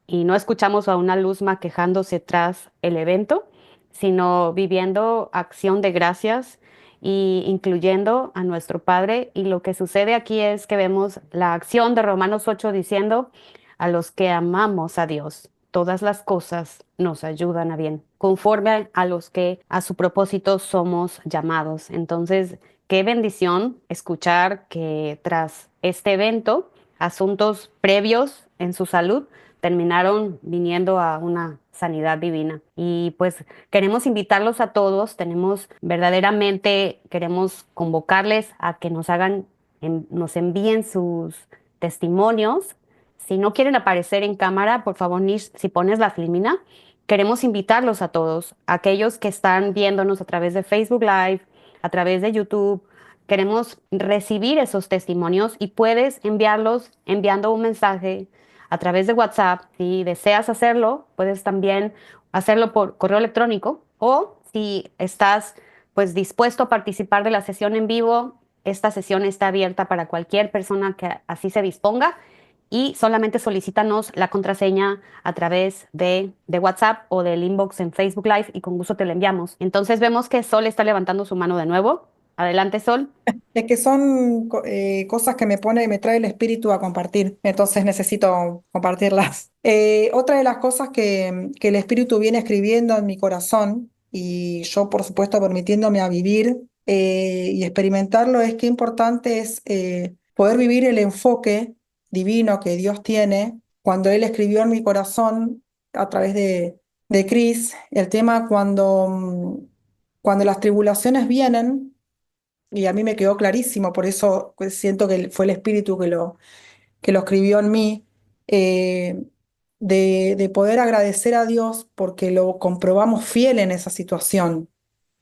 Y no escuchamos a una Luzma quejándose tras el evento, sino viviendo acción de gracias y incluyendo a nuestro Padre. Y lo que sucede aquí es que vemos la acción de Romanos 8 diciendo, a los que amamos a Dios, todas las cosas nos ayudan a bien, conforme a los que a su propósito somos llamados. Entonces, qué bendición escuchar que tras este evento, asuntos previos en su salud terminaron viniendo a una sanidad divina. Y pues queremos invitarlos a todos, queremos convocarles a que nos nos envíen sus testimonios. Si no quieren aparecer en cámara, por favor, Nish, si pones la filmina, queremos invitarlos a todos, aquellos que están viéndonos a través de Facebook Live, a través de YouTube. Queremos recibir esos testimonios y puedes enviarlos enviando un mensaje a través de WhatsApp. Si deseas hacerlo, puedes también hacerlo por correo electrónico o si estás pues dispuesto a participar de la sesión en vivo, esta sesión está abierta para cualquier persona que así se disponga y solamente solicítanos la contraseña a través de WhatsApp o del inbox en Facebook Live y con gusto te la enviamos. Entonces vemos que Sol está levantando su mano de nuevo. Adelante, Sol. Es que son cosas que me trae el espíritu a compartir, entonces necesito compartirlas. Otra de las cosas que el espíritu viene escribiendo en mi corazón, y yo por supuesto permitiéndome a vivir y experimentarlo, es qué importante es poder vivir el enfoque divino que Dios tiene cuando Él escribió en mi corazón a través de Cris el tema cuando las tribulaciones vienen. Y a mí me quedó clarísimo, por eso pues, siento que fue el Espíritu que lo escribió en mí, eh, de poder agradecer a Dios porque lo comprobamos fiel en esa situación.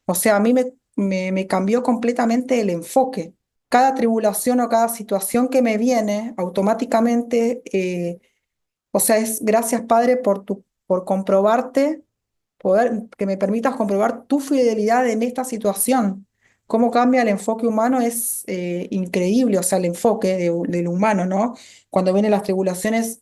O sea, a mí me cambió completamente el enfoque. Cada tribulación o cada situación que me viene, automáticamente, o sea, es gracias, Padre, por comprobarte que me permitas comprobar tu fidelidad en esta situación. Cómo cambia el enfoque humano es increíble, o sea, el enfoque del humano, ¿no? Cuando vienen las tribulaciones,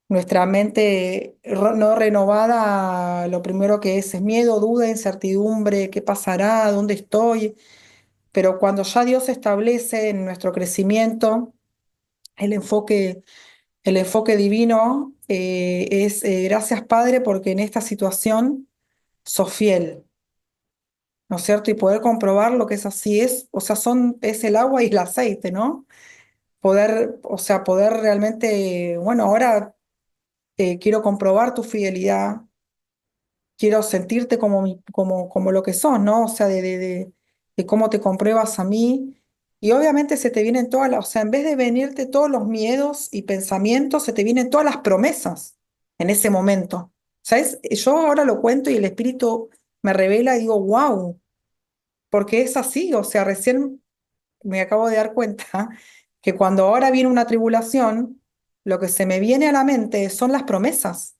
nuestra mente no renovada, lo primero que es miedo, duda, incertidumbre, ¿qué pasará? ¿Dónde estoy? Pero cuando ya Dios establece en nuestro crecimiento el enfoque, el enfoque divino, es gracias, Padre, porque en esta situación sos fiel, ¿no es cierto? Y poder comprobar lo que es así es, o sea, es el agua y el aceite, ¿no? Poder, o sea, poder realmente, bueno, ahora quiero comprobar tu fidelidad, quiero sentirte como lo que sos, ¿no? O sea, de cómo te compruebas a mí. Y obviamente se te vienen o sea, en vez de venirte todos los miedos y pensamientos, se te vienen todas las promesas en ese momento. ¿Sabes? Yo ahora lo cuento y el Espíritu me revela y digo, wow, porque es así, o sea, recién me acabo de dar cuenta que cuando ahora viene una tribulación, lo que se me viene a la mente son las promesas.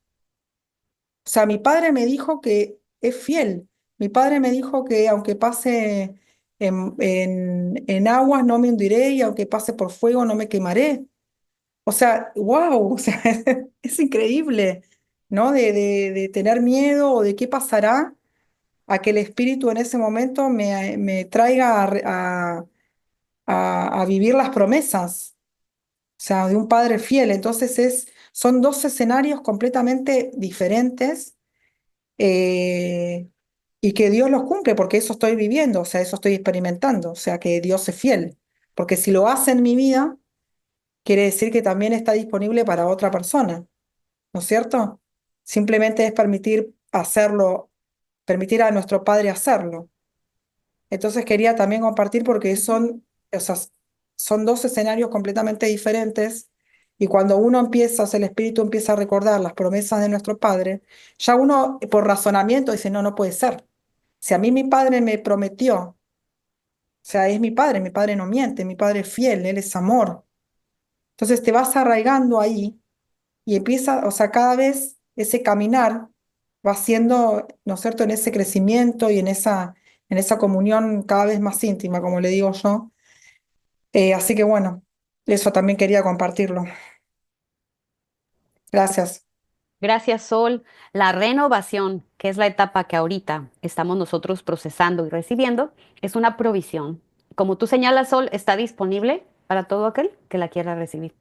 O sea, mi padre me dijo que es fiel. Mi padre me dijo que aunque pase en aguas no me hundiré y aunque pase por fuego no me quemaré. O sea, wow, o sea, es increíble, ¿no? De tener miedo o de qué pasará a que el espíritu en ese momento me traiga a vivir las promesas, o sea, de un padre fiel. Entonces son dos escenarios completamente diferentes eh, y que Dios los cumple porque eso estoy viviendo, o sea, eso estoy experimentando, o sea, que Dios es fiel. Porque si lo hace en mi vida, quiere decir que también está disponible para otra persona, ¿no es cierto? Simplemente es permitir hacerlo, permitir a nuestro Padre hacerlo. Entonces quería también compartir porque o sea, son dos escenarios completamente diferentes. Y cuando uno empieza, o sea, el espíritu empieza a recordar las promesas de nuestro Padre, ya uno por razonamiento dice, no, no puede ser. Si a mí mi Padre me prometió, o sea, es mi Padre no miente, mi Padre es fiel, Él es amor. Entonces te vas arraigando ahí y empieza, o sea, cada vez ese caminar va siendo, ¿no es cierto?, en ese crecimiento y en esa comunión cada vez más íntima, como le digo yo. Así que bueno, eso también quería compartirlo. Gracias. Gracias, Sol. La renovación, que es la etapa que ahorita estamos nosotros procesando y recibiendo, es una provisión. Como tú señalas, Sol, está disponible para todo aquel que la quiera recibir.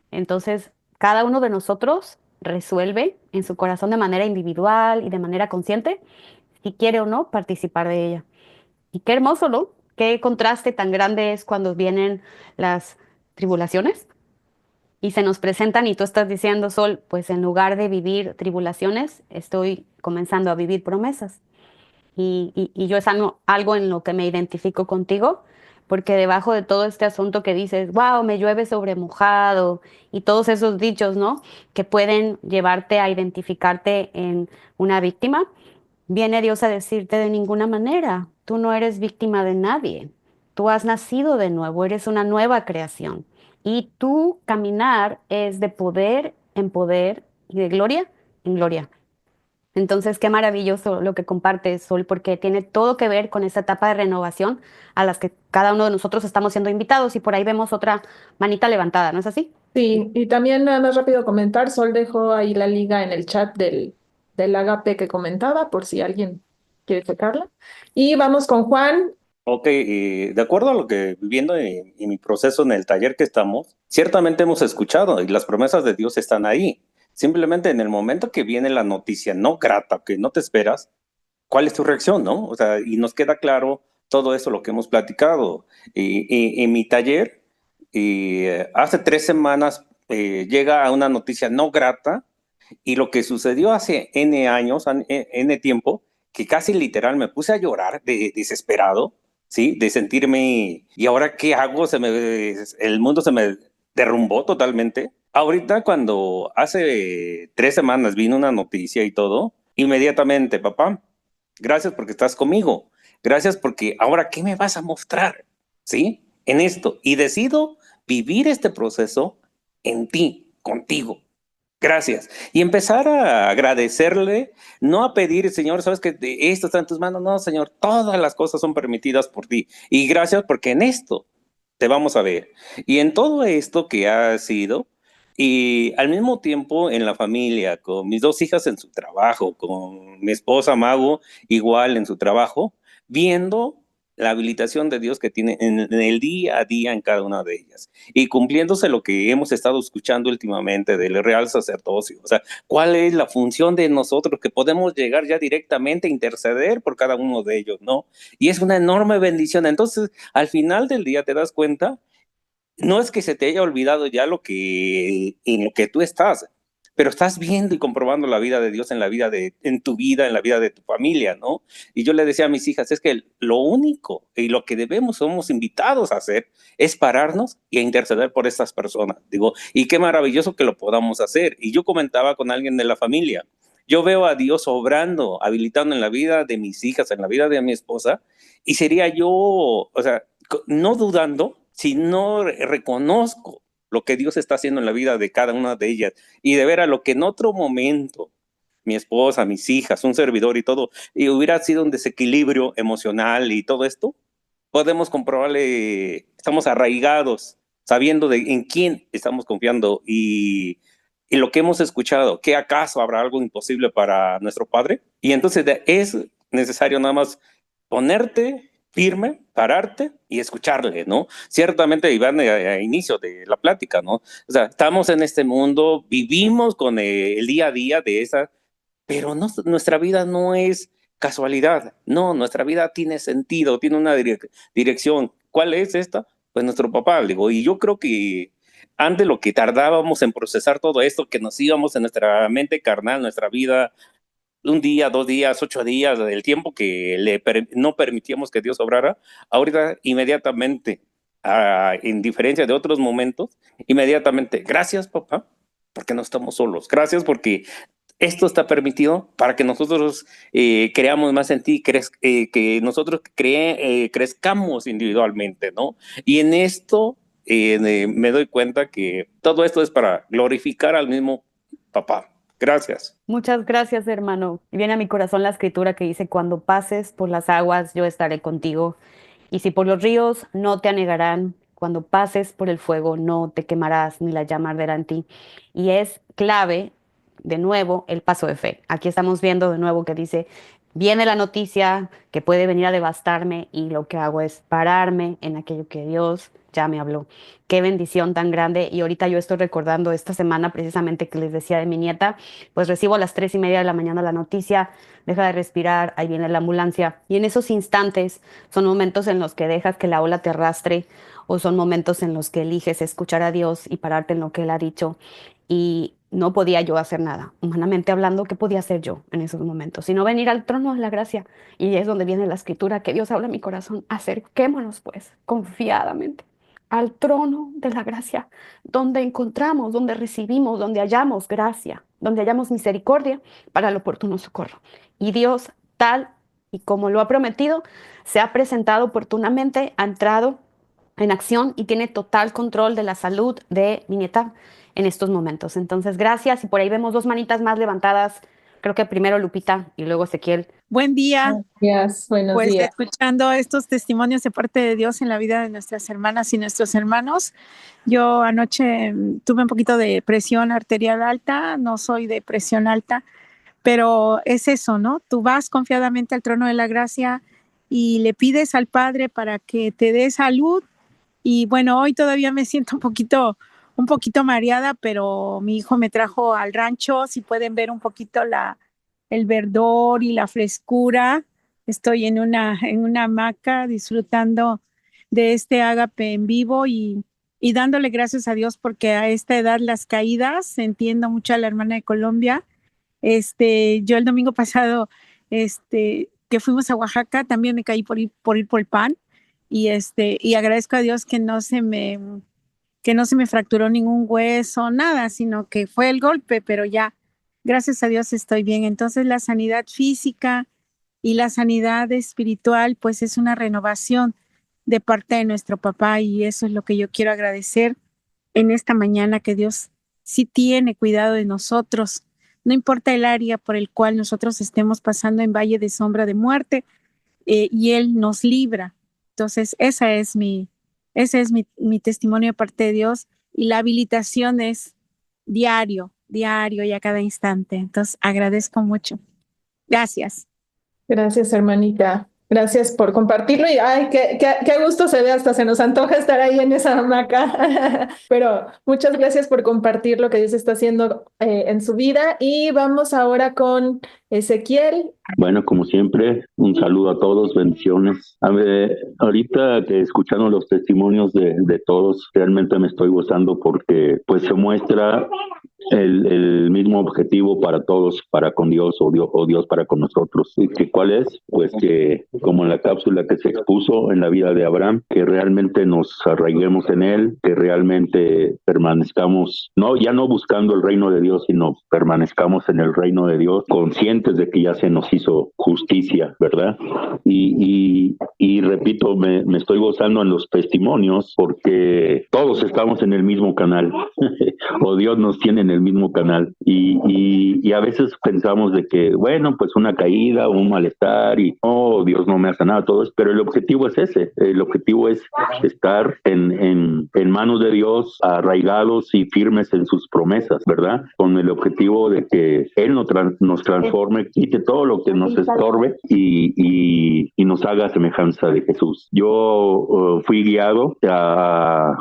Entonces, cada uno de nosotros resuelve en su corazón de manera individual y de manera consciente si quiere o no participar de ella. Y qué hermoso, ¿no? Qué contraste tan grande es cuando vienen las tribulaciones y se nos presentan y tú estás diciendo, Sol, pues en lugar de vivir tribulaciones, estoy comenzando a vivir promesas. Y yo es algo en lo que me identifico contigo, porque debajo de todo este asunto que dices, wow, me llueve sobre mojado, y todos esos dichos, ¿no? Que pueden llevarte a identificarte en una víctima, viene Dios a decirte de ninguna manera, tú no eres víctima de nadie, tú has nacido de nuevo, eres una nueva creación, y tu caminar es de poder en poder y de gloria en gloria. Entonces, qué maravilloso lo que compartes, Sol, porque tiene todo que ver con esta etapa de renovación a las que cada uno de nosotros estamos siendo invitados y por ahí vemos otra manita levantada, ¿no es así? Sí, y también nada más rápido comentar, Sol dejó ahí la liga en el chat del Agape que comentaba, por si alguien quiere checarla. Y vamos con Juan. Ok, de acuerdo a lo que viviendo en mi proceso en el taller que estamos, ciertamente hemos escuchado y las promesas de Dios están ahí. Simplemente en el momento que viene la noticia no grata, que no te esperas, ¿cuál es tu reacción, no? O sea, y nos queda claro todo eso, lo que hemos platicado. En mi taller, hace 3 semanas llega a una noticia no grata y lo que sucedió hace N años, N tiempo, que casi literal me puse a llorar de desesperado, ¿sí? De sentirme, ¿y ahora qué hago? El mundo se me derrumbó totalmente. Ahorita cuando hace 3 semanas vino una noticia y todo, inmediatamente, papá, gracias porque estás conmigo. Gracias porque ahora, ¿qué me vas a mostrar? ¿Sí? En esto. Y decido vivir este proceso en ti, contigo. Gracias. Y empezar a agradecerle, no a pedir, Señor, sabes que esto está en tus manos. No, Señor, todas las cosas son permitidas por ti. Y gracias porque en esto te vamos a ver. Y en todo esto que ha sido, y al mismo tiempo en la familia, con mis 2 hijas en su trabajo, con mi esposa Mago igual en su trabajo, viendo la habilitación de Dios que tiene en el día a día en cada una de ellas y cumpliéndose lo que hemos estado escuchando últimamente del real sacerdocio. O sea, ¿cuál es la función de nosotros que podemos llegar ya directamente a interceder por cada uno de ellos, no? Y es una enorme bendición. Entonces, al final del día te das cuenta, no es que se te haya olvidado ya en lo que tú estás, pero estás viendo y comprobando la vida de Dios en tu vida, en la vida de tu familia, ¿no? Y yo le decía a mis hijas, es que lo único y lo que somos invitados a hacer es pararnos y a interceder por estas personas. Digo, y qué maravilloso que lo podamos hacer. Y yo comentaba con alguien de la familia, yo veo a Dios obrando, habilitando en la vida de mis hijas, en la vida de mi esposa, y sería yo, o sea, no dudando, si no reconozco lo que Dios está haciendo en la vida de cada una de ellas y de ver a lo que en otro momento mi esposa, mis hijas, un servidor y todo, y hubiera sido un desequilibrio emocional y todo esto, podemos comprobarle, estamos arraigados, sabiendo en quién estamos confiando y lo que hemos escuchado, ¿que acaso habrá algo imposible para nuestro Padre? Y entonces es necesario nada más ponerte firme, pararte y escucharle, ¿no? Ciertamente, Iván, a inicio de la plática, ¿no? O sea, estamos en este mundo, vivimos con el día a día de esa, pero no, nuestra vida no es casualidad, no, nuestra vida tiene sentido, tiene una dirección. ¿Cuál es esta? Pues nuestro papá, digo, y yo creo que antes lo que tardábamos en procesar todo esto, que nos íbamos en nuestra mente carnal, nuestra vida, un día, 2 días, 8 días, el tiempo que no permitíamos que Dios obrara, ahorita inmediatamente en diferencia de otros momentos, inmediatamente, gracias papá, porque no estamos solos, gracias porque esto está permitido para que nosotros creamos más en ti, que nosotros crezcamos individualmente, ¿no? Y en esto me doy cuenta que todo esto es para glorificar al mismo papá. Gracias. Muchas gracias, hermano. Y viene a mi corazón la escritura que dice, cuando pases por las aguas, yo estaré contigo. Y si por los ríos, no te anegarán. Cuando pases por el fuego, no te quemarás, ni la llama arderá en ti. Y es clave, de nuevo, el paso de fe. Aquí estamos viendo de nuevo que dice, viene la noticia que puede venir a devastarme y lo que hago es pararme en aquello que Dios ya me habló. Qué bendición tan grande. Y ahorita yo estoy recordando esta semana precisamente que les decía de mi nieta, pues recibo a las 3:30 de la mañana la noticia, deja de respirar, ahí viene la ambulancia. Y en esos instantes son momentos en los que dejas que la ola te arrastre o son momentos en los que eliges escuchar a Dios y pararte en lo que Él ha dicho. Y no podía yo hacer nada. Humanamente hablando, ¿qué podía hacer yo en esos momentos? Sino venir al trono de la gracia. Y es donde viene la escritura que Dios habla en mi corazón. Acerquémonos pues confiadamente al trono de la gracia, donde encontramos, donde recibimos, donde hallamos gracia, donde hallamos misericordia para el oportuno socorro. Y Dios, tal y como lo ha prometido, se ha presentado oportunamente, ha entrado en acción y tiene total control de la salud de mi nieta en estos momentos. Entonces, gracias. Y por ahí vemos 2 manitas más levantadas. Creo que primero Lupita y luego Ezequiel. Buen día. Gracias, buenos Pues días. escuchando estos testimonios de parte de Dios en la vida de nuestras hermanas y nuestros hermanos. Yo anoche tuve un poquito de presión arterial alta, no soy de presión alta, pero es eso, ¿no? Tú vas confiadamente al trono de la gracia y le pides al Padre para que te dé salud. Y bueno, hoy todavía me siento un poquito mareada, pero mi hijo me trajo al rancho, si pueden ver un poquito el verdor y la frescura. Estoy en una hamaca disfrutando de este ágape en vivo y dándole gracias a Dios porque a esta edad las caídas, entiendo mucho a la hermana de Colombia. Yo el domingo pasado, que fuimos a Oaxaca, también me caí por ir por el pan y agradezco a Dios que no se me fracturó ningún hueso, nada, sino que fue el golpe, pero ya, gracias a Dios estoy bien. Entonces la sanidad física y la sanidad espiritual, pues es una renovación de parte de nuestro papá y eso es lo que yo quiero agradecer en esta mañana, que Dios sí tiene cuidado de nosotros. No importa el área por el cual nosotros estemos pasando en valle de sombra de muerte, y Él nos libra. Entonces, ese es mi testimonio de parte de Dios, y la habilitación es diario y a cada instante. Entonces, agradezco mucho. Gracias. Gracias, hermanita. Gracias por compartirlo y ay, qué gusto se ve, hasta se nos antoja estar ahí en esa hamaca. Pero muchas gracias por compartir lo que Dios está haciendo en su vida. Y vamos ahora con Ezequiel. Bueno, como siempre, un saludo a todos, bendiciones. A ver, ahorita que escuchando los testimonios de todos, realmente me estoy gozando porque pues se muestra el mismo objetivo para todos, para con Dios o Dios para con nosotros. ¿Y que cuál es? Pues que como en la cápsula que se expuso en la vida de Abraham, que realmente nos arraiguemos en él, que realmente permanezcamos, ya no buscando el reino de Dios, sino permanezcamos en el reino de Dios, conscientes de que ya se nos hizo justicia, ¿verdad? Y repito, me estoy gozando en los testimonios porque todos estamos en el mismo canal o Dios nos tiene en el mismo canal y a veces pensamos de que, bueno, pues una caída o un malestar y Dios no me ha sanado, todo eso, pero el objetivo es ese, el objetivo es estar en manos de Dios, arraigados y firmes en sus promesas, ¿verdad? Con el objetivo de que Él nos transforme, quite todo lo que nos estorbe y nos haga semejanza de Jesús. Yo fui guiado a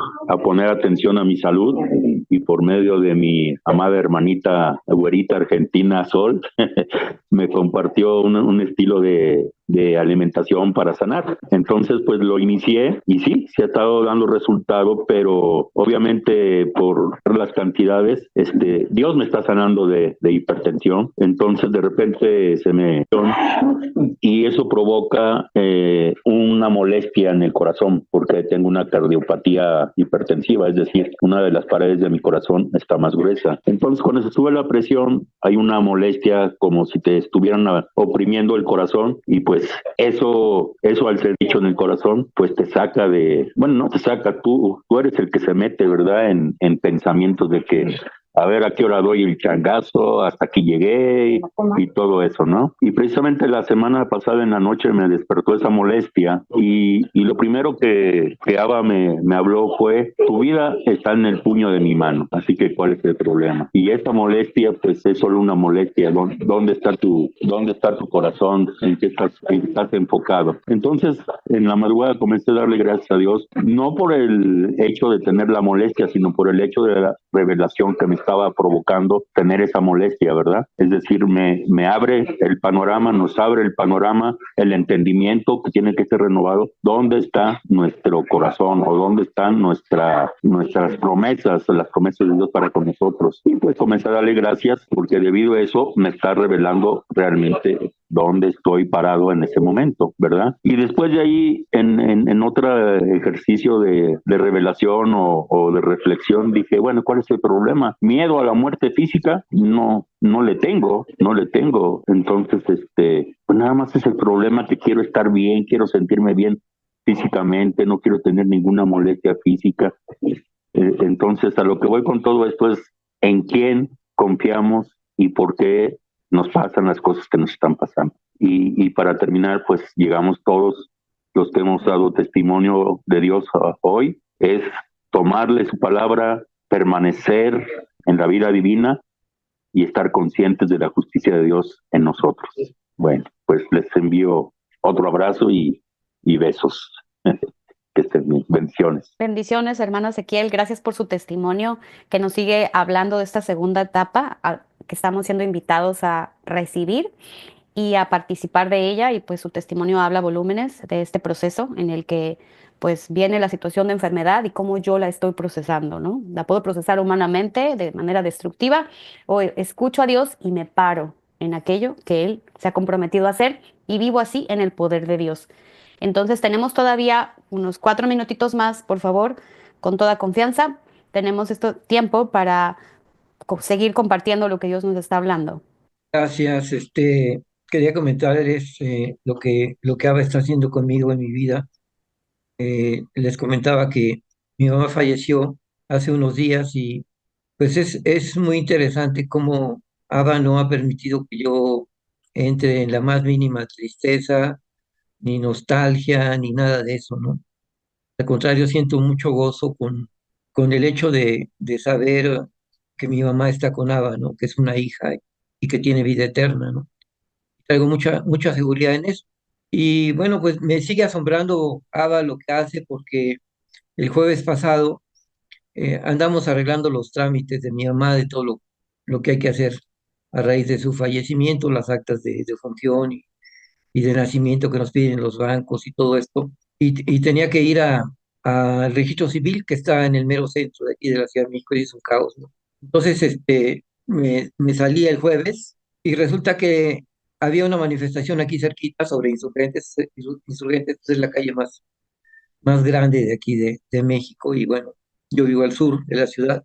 poner atención a mi salud y por medio de mi amada hermanita güerita argentina Sol me compartió un estilo de de alimentación para sanar. Entonces, pues lo inicié y sí, se ha estado dando resultado, pero obviamente por las cantidades, Dios me está sanando de hipertensión. Entonces, de repente se me... Y eso provoca una molestia en el corazón, porque tengo una cardiopatía hipertensiva, es decir, una de las paredes de mi corazón está más gruesa. Entonces, cuando se sube la presión, hay una molestia como si te estuvieran oprimiendo el corazón, y pues eso al ser dicho en el corazón, pues te saca bueno, no te saca, tú eres el que se mete, ¿verdad? En pensamientos de que a ver a qué hora doy el changazo, hasta aquí llegué y todo eso, ¿no? Y precisamente la semana pasada en la noche me despertó esa molestia y lo primero que Abba me habló fue, tu vida está en el puño de mi mano, así que ¿cuál es el problema? Y esta molestia pues es solo una molestia, ¿dónde está tu corazón? ¿En qué estás enfocado? Entonces en la madrugada comencé a darle gracias a Dios, no por el hecho de tener la molestia, sino por el hecho de la revelación que me estaba provocando tener esa molestia, ¿verdad? Es decir, me abre el panorama, nos abre el panorama, el entendimiento que tiene que ser renovado. ¿Dónde está nuestro corazón o dónde están nuestras promesas, las promesas de Dios para con nosotros? Y pues comencé a darle gracias porque debido a eso me está revelando realmente dónde estoy parado en ese momento, ¿verdad? Y después de ahí, en otro ejercicio de revelación o de reflexión, dije, bueno, ¿cuál es el problema? Miedo a la muerte física, no le tengo. Entonces, pues nada más es el problema que quiero estar bien, quiero sentirme bien físicamente, no quiero tener ninguna molestia física. Entonces, a lo que voy con todo esto es en quién confiamos y por qué nos pasan las cosas que nos están pasando. Y para terminar, pues llegamos todos los que hemos dado testimonio de Dios hoy, es tomarle su palabra, permanecer en la vida divina y estar conscientes de la justicia de Dios en nosotros. Bueno, pues les envío otro abrazo y besos. Que estén bien. Bendiciones. Bendiciones, hermano Ezequiel. Gracias por su testimonio que nos sigue hablando de esta segunda etapa que estamos siendo invitados a recibir y a participar de ella. Y pues su testimonio habla volúmenes de este proceso en el que pues viene la situación de enfermedad y cómo yo la estoy procesando, ¿no? La puedo procesar humanamente de manera destructiva o escucho a Dios y me paro en aquello que Él se ha comprometido a hacer y vivo así en el poder de Dios. Entonces tenemos todavía unos 4 minutitos más, por favor, con toda confianza. Tenemos este tiempo para seguir compartiendo lo que Dios nos está hablando. Gracias. Quería comentarles lo que Abba está haciendo conmigo en mi vida. Les comentaba que mi mamá falleció hace unos días y pues es muy interesante cómo Abba no ha permitido que yo entre en la más mínima tristeza, ni nostalgia, ni nada de eso, ¿no? Al contrario, siento mucho gozo con el hecho de saber que mi mamá está con Abba, ¿no? Que es una hija y que tiene vida eterna, ¿no? Traigo mucha seguridad en eso. Y bueno, pues me sigue asombrando Abba lo que hace porque el jueves pasado andamos arreglando los trámites de mi mamá, de todo lo que hay que hacer a raíz de su fallecimiento, las actas de función y de nacimiento que nos piden los bancos y todo esto. Y tenía que ir al registro civil que está en el mero centro de aquí de la Ciudad de México y es un caos, ¿no? Entonces, me salí el jueves y resulta que había una manifestación aquí cerquita sobre insurgentes. Insurgentes es la calle más grande de aquí de México y bueno, yo vivo al sur de la ciudad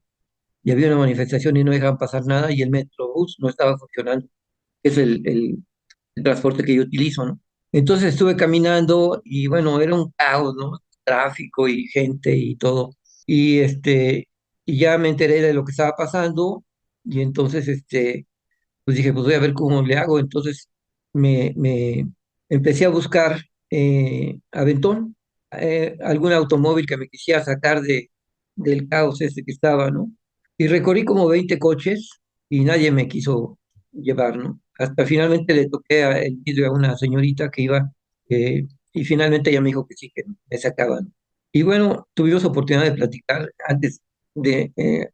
y había una manifestación y no dejaban pasar nada y el Metrobús no estaba funcionando, es el transporte que yo utilizo, ¿no? Entonces estuve caminando y bueno, era un caos, ¿no? Tráfico y gente y todo. Y y ya me enteré de lo que estaba pasando y entonces pues dije, pues voy a ver cómo le hago. Entonces me empecé a buscar aventón, algún automóvil que me quisiera sacar del caos que estaba, ¿no? Y recorrí como 20 coches y nadie me quiso llevar, ¿no? Hasta finalmente le toqué el vidrio a una señorita que iba y finalmente ella me dijo que sí, que me sacaban. Y bueno, tuvimos oportunidad de platicar antes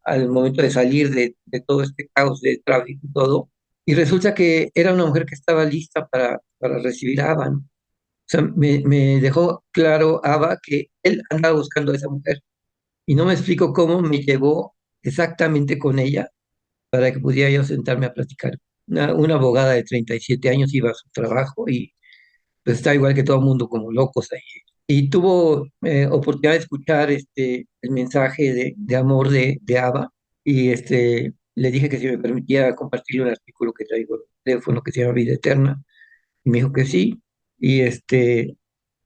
al momento de salir de todo este caos de tráfico y todo. Y resulta que era una mujer que estaba lista para recibir a Ava, ¿no? sea, me dejó claro Abba que él andaba buscando a esa mujer y no me explico cómo me llevó exactamente con ella para que pudiera yo sentarme a platicar. Una abogada de 37 años iba a su trabajo y pues está igual que todo el mundo como locos ahí. Y tuvo oportunidad de escuchar el mensaje de amor de Abba y le dije que si me permitía compartirle un artículo que traigo en el teléfono que se llama Vida Eterna. Y me dijo que sí. Y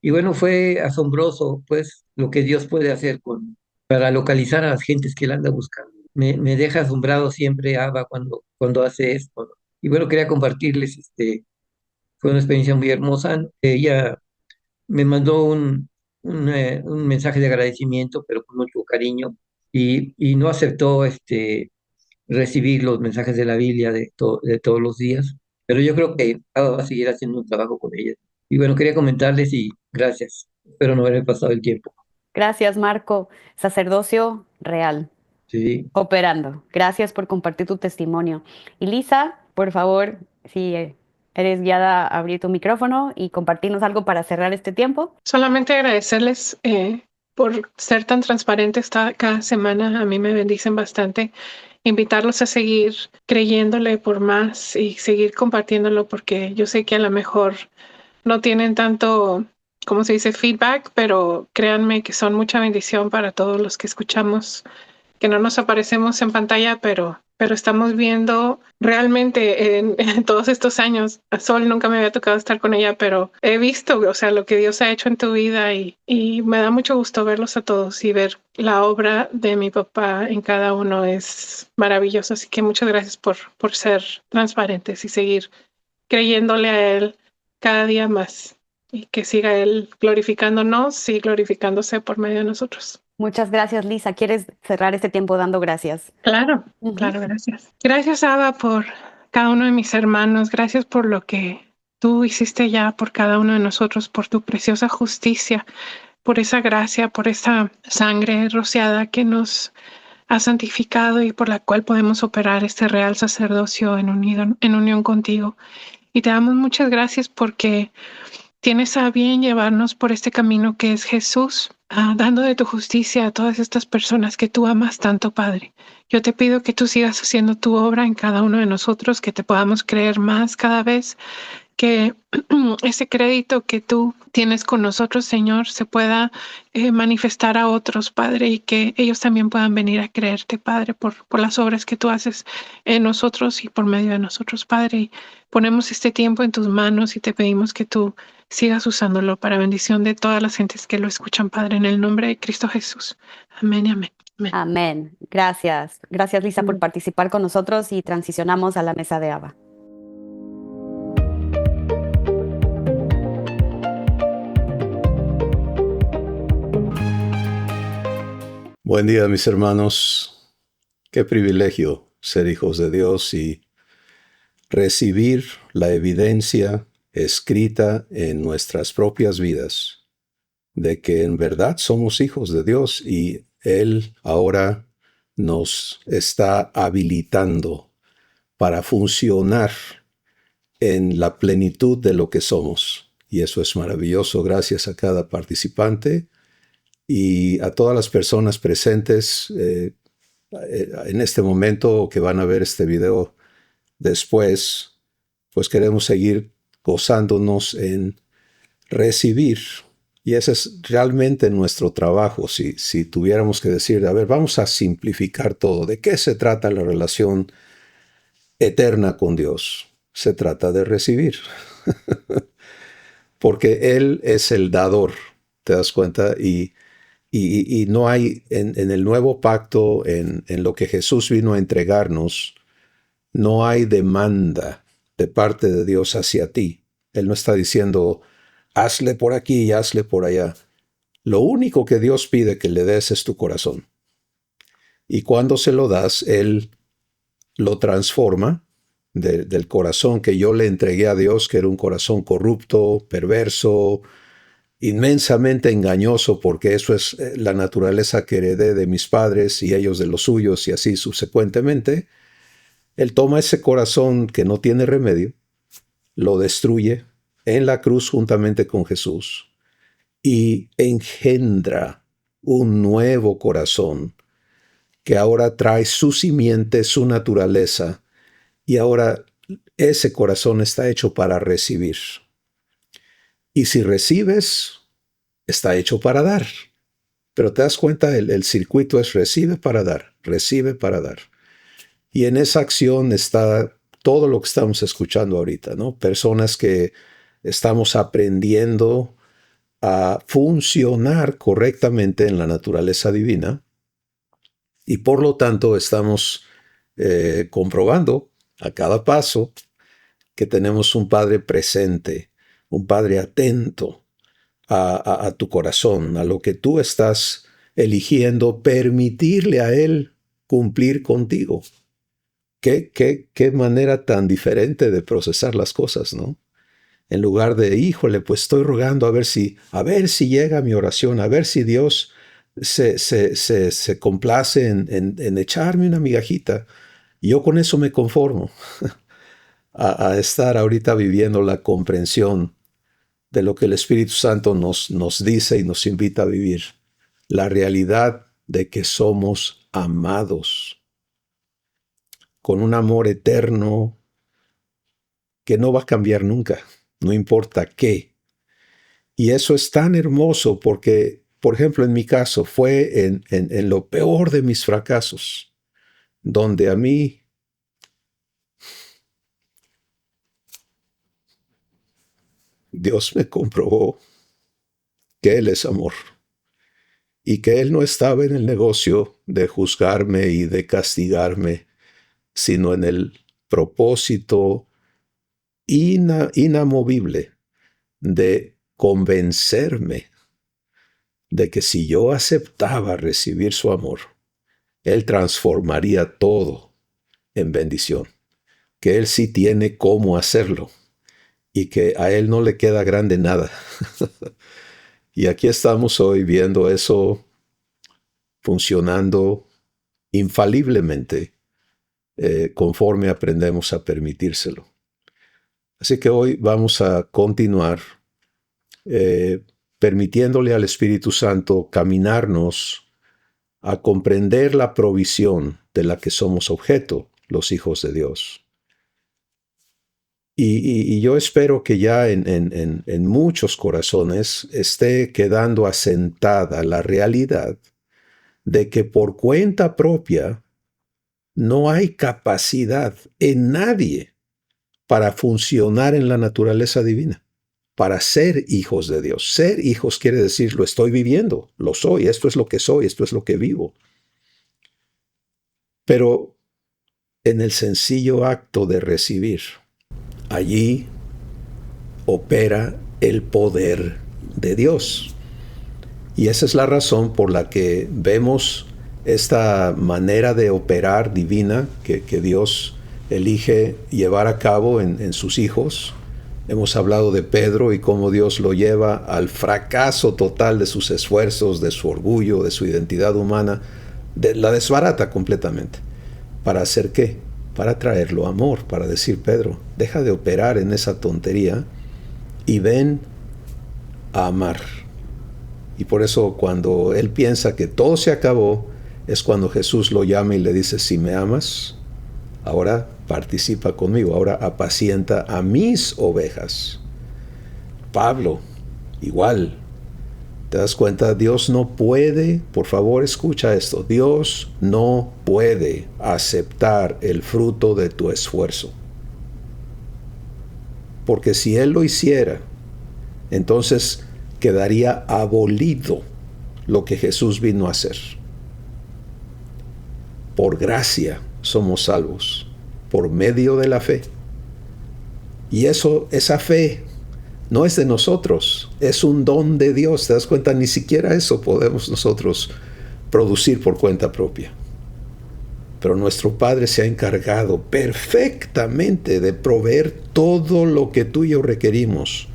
y bueno, fue asombroso, pues, lo que Dios puede hacer para localizar a las gentes que Él anda buscando. Me deja asombrado siempre Abba cuando hace esto, ¿no? Y bueno, quería compartirles, fue una experiencia muy hermosa. Ella me mandó un mensaje de agradecimiento, pero con mucho cariño, y no aceptó recibir los mensajes de la Biblia de todos los días, pero yo creo que Abba va a seguir haciendo un trabajo con ella. Y bueno, quería comentarles y gracias. Espero no haber pasado el tiempo. Gracias, Marco. Sacerdocio real, Sí. operando. Gracias por compartir tu testimonio. Y Lisa, por favor, si eres guiada a abrir tu micrófono y compartirnos algo para cerrar este tiempo. Solamente agradecerles por ser tan transparentes cada semana. A mí me bendicen bastante. Invitarlos a seguir creyéndole por más y seguir compartiéndolo, porque yo sé que a lo mejor no tienen tanto, como se dice, feedback, pero créanme que son mucha bendición para todos los que escuchamos, que no nos aparecemos en pantalla, pero estamos viendo realmente en todos estos años. A Sol nunca me había tocado estar con ella, pero he visto, o sea, lo que Dios ha hecho en tu vida y me da mucho gusto verlos a todos y ver la obra de mi papá en cada uno es maravilloso. Así que muchas gracias por ser transparentes y seguir creyéndole a Él cada día más y que siga Él glorificándonos y glorificándose por medio de nosotros. Muchas gracias, Lisa. ¿Quieres cerrar este tiempo dando gracias? Claro, claro, gracias. Gracias, Abba, por cada uno de mis hermanos. Gracias por lo que tú hiciste ya por cada uno de nosotros, por tu preciosa justicia, por esa gracia, por esa sangre rociada que nos ha santificado y por la cual podemos operar este real sacerdocio en unión contigo. Y te damos muchas gracias porque tienes a bien llevarnos por este camino que es Jesús, dando de tu justicia a todas estas personas que tú amas tanto, Padre. Yo te pido que tú sigas haciendo tu obra en cada uno de nosotros, que te podamos creer más cada vez, que ese crédito que tú tienes con nosotros, Señor, se pueda manifestar a otros, Padre, y que ellos también puedan venir a creerte, Padre, por las obras que tú haces en nosotros y por medio de nosotros, Padre. Y ponemos este tiempo en tus manos y te pedimos que tú sigas usándolo para bendición de todas las gentes que lo escuchan, Padre, en el nombre de Cristo Jesús. Amén y amén. Amén. Amén. Gracias. Gracias, Lisa, por participar con nosotros y transicionamos a la mesa de Abba. Buen día, mis hermanos. Qué privilegio ser hijos de Dios y recibir la evidencia escrita en nuestras propias vidas de que en verdad somos hijos de Dios y Él ahora nos está habilitando para funcionar en la plenitud de lo que somos. Y eso es maravilloso. Gracias a cada participante y a todas las personas presentes en este momento que van a ver este video después, pues queremos seguir gozándonos en recibir. Y ese es realmente nuestro trabajo. Si tuviéramos que decir, a ver, vamos a simplificar todo. ¿De qué se trata la relación eterna con Dios? Se trata de recibir. Porque Él es el dador, ¿te das cuenta? Y no hay en el nuevo pacto, en lo que Jesús vino a entregarnos, no hay demanda de parte de Dios hacia ti. Él no está diciendo, hazle por aquí y hazle por allá. Lo único que Dios pide que le des es tu corazón. Y cuando se lo das, Él lo transforma del corazón que yo le entregué a Dios, que era un corazón corrupto, perverso, inmensamente engañoso, porque eso es la naturaleza que heredé de mis padres y ellos de los suyos y así subsecuentemente. Él toma ese corazón que no tiene remedio, lo destruye, en la cruz juntamente con Jesús y engendra un nuevo corazón que ahora trae su simiente, su naturaleza, y ahora ese corazón está hecho para recibir. Y si recibes, está hecho para dar. Pero te das cuenta, el circuito es recibe para dar, recibe para dar. Y en esa acción está todo lo que estamos escuchando ahorita, ¿no? Personas que estamos aprendiendo a funcionar correctamente en la naturaleza divina y por lo tanto estamos comprobando a cada paso que tenemos un Padre presente, un Padre atento a tu corazón, a lo que tú estás eligiendo, permitirle a Él cumplir contigo. Qué manera tan diferente de procesar las cosas, ¿no? En lugar de, híjole, pues estoy rogando a ver si llega mi oración, a ver si Dios se complace en echarme una migajita. Y yo con eso me conformo a estar ahorita viviendo la comprensión de lo que el Espíritu Santo nos dice y nos invita a vivir. La realidad de que somos amados con un amor eterno que no va a cambiar nunca, no importa qué. Y eso es tan hermoso porque, por ejemplo, en mi caso fue en lo peor de mis fracasos, donde a mí Dios me comprobó que Él es amor y que Él no estaba en el negocio de juzgarme y de castigarme, sino en el propósito inamovible de convencerme de que si yo aceptaba recibir su amor, Él transformaría todo en bendición, que Él sí tiene cómo hacerlo y que a Él no le queda grande nada. Y aquí estamos hoy viendo eso funcionando infaliblemente conforme aprendemos a permitírselo. Así que hoy vamos a continuar permitiéndole al Espíritu Santo caminarnos a comprender la provisión de la que somos objeto, los hijos de Dios. Y yo espero que ya en muchos corazones esté quedando asentada la realidad de que por cuenta propia no hay capacidad en nadie para funcionar en la naturaleza divina, para ser hijos de Dios. Ser hijos quiere decir, lo estoy viviendo, lo soy, esto es lo que soy, esto es lo que vivo. Pero en el sencillo acto de recibir, allí opera el poder de Dios. Y esa es la razón por la que vemos esta manera de operar divina que Dios elige llevar a cabo en sus hijos. Hemos hablado de Pedro y cómo Dios lo lleva al fracaso total de sus esfuerzos, de su orgullo, de su identidad humana, la desbarata completamente. ¿Para hacer qué? Para traerlo amor, para decir, Pedro, deja de operar en esa tontería y ven a amar. Y por eso cuando él piensa que todo se acabó, es cuando Jesús lo llama y le dice, si me amas, ahora participa conmigo, ahora apacienta a mis ovejas. Pablo, igual. ¿Te das cuenta? Dios no puede, por favor escucha esto, Dios no puede aceptar el fruto de tu esfuerzo. Porque si Él lo hiciera, entonces quedaría abolido lo que Jesús vino a hacer. Por gracia somos salvos, por medio de la fe. Y esa fe no es de nosotros, es un don de Dios. ¿Te das cuenta? Ni siquiera eso podemos nosotros producir por cuenta propia. Pero nuestro Padre se ha encargado perfectamente de proveer todo lo que tú y yo requerimos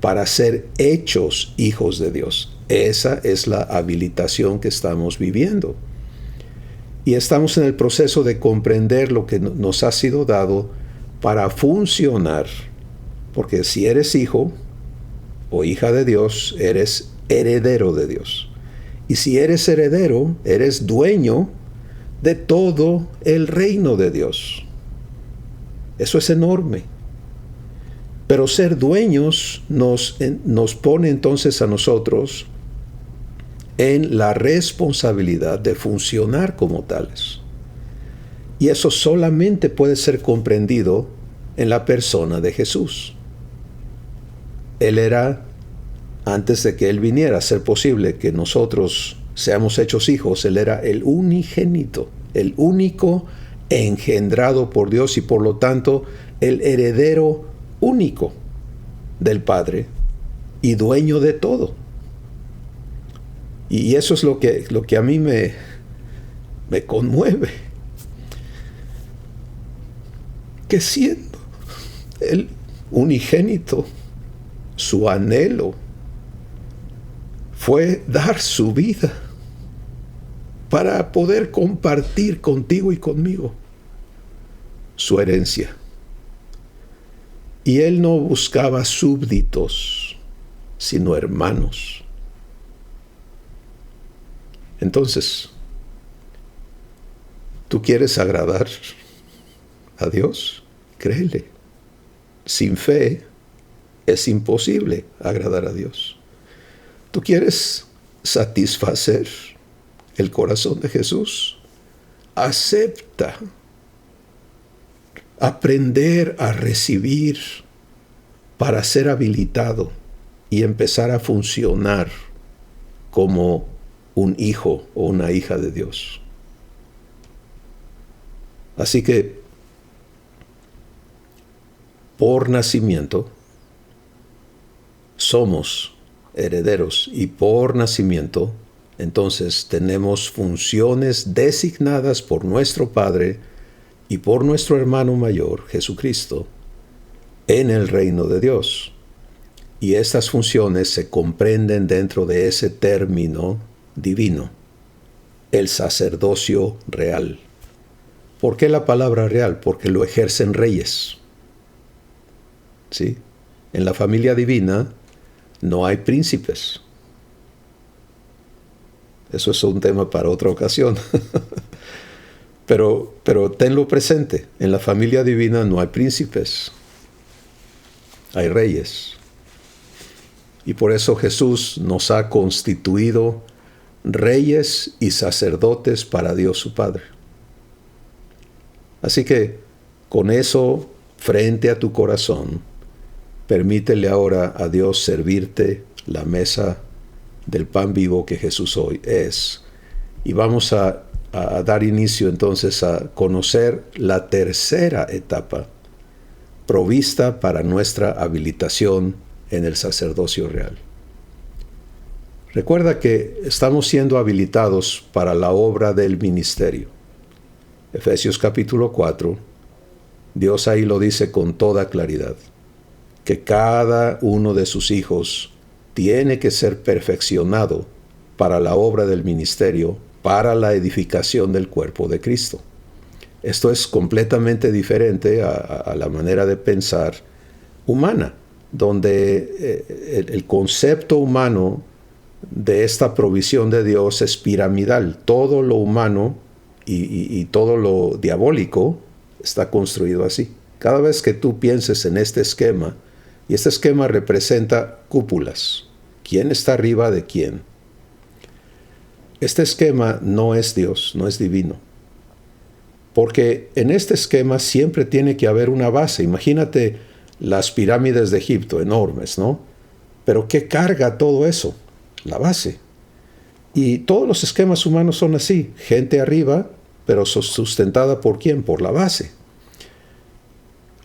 para ser hechos hijos de Dios. Esa es la habilitación que estamos viviendo. Y estamos en el proceso de comprender lo que nos ha sido dado para funcionar Porque si eres hijo o hija de Dios, eres heredero de Dios. Y si eres heredero, eres dueño de todo el reino de Dios. Eso es enorme. Pero ser dueños nos pone entonces a nosotros en la responsabilidad de funcionar como tales. Y eso solamente puede ser comprendido en la persona de Jesús. Él era, antes de que Él viniera a ser posible que nosotros seamos hechos hijos, Él era el unigénito, el único engendrado por Dios y por lo tanto el heredero único del Padre y dueño de todo. Y eso es lo que a mí me conmueve. Que siendo el unigénito, su anhelo fue dar su vida para poder compartir contigo y conmigo su herencia. Y Él no buscaba súbditos, sino hermanos. Entonces, ¿tú quieres agradar a Dios? Créele. Sin fe es imposible agradar a Dios. ¿Tú quieres satisfacer el corazón de Jesús? Acepta aprender a recibir para ser habilitado y empezar a funcionar como un hijo o una hija de Dios. Así que, por nacimiento, somos herederos y por nacimiento, entonces tenemos funciones designadas por nuestro Padre y por nuestro hermano mayor, Jesucristo, en el reino de Dios. Y estas funciones se comprenden dentro de ese término divino, el sacerdocio real. ¿Por qué la palabra real? Porque lo ejercen reyes. ¿Sí? En la familia divina no hay príncipes. Eso es un tema para otra ocasión. Pero tenlo presente, en la familia divina no hay príncipes, hay reyes. Y por eso Jesús nos ha constituido reyes y sacerdotes para Dios su Padre. Así que con eso frente a tu corazón, permítele ahora a Dios servirte la mesa del pan vivo que Jesús hoy es. Y vamos a dar inicio entonces a conocer la tercera etapa provista para nuestra habilitación en el sacerdocio real. Recuerda que estamos siendo habilitados para la obra del ministerio. Efesios capítulo 4, Dios ahí lo dice con toda claridad, que cada uno de sus hijos tiene que ser perfeccionado para la obra del ministerio, para la edificación del cuerpo de Cristo. Esto es completamente diferente a la manera de pensar humana, donde el concepto humano de esta provisión de Dios es piramidal. Todo lo humano y todo lo diabólico está construido así. Cada vez que tú pienses en este esquema, y este esquema representa cúpulas, ¿quién está arriba de quién? Este esquema no es Dios, no es divino. Porque en este esquema siempre tiene que haber una base. Imagínate las pirámides de Egipto, enormes, ¿no? Pero ¿qué carga todo eso? La base. Y todos los esquemas humanos son así. Gente arriba, pero sustentada ¿por quién? Por la base.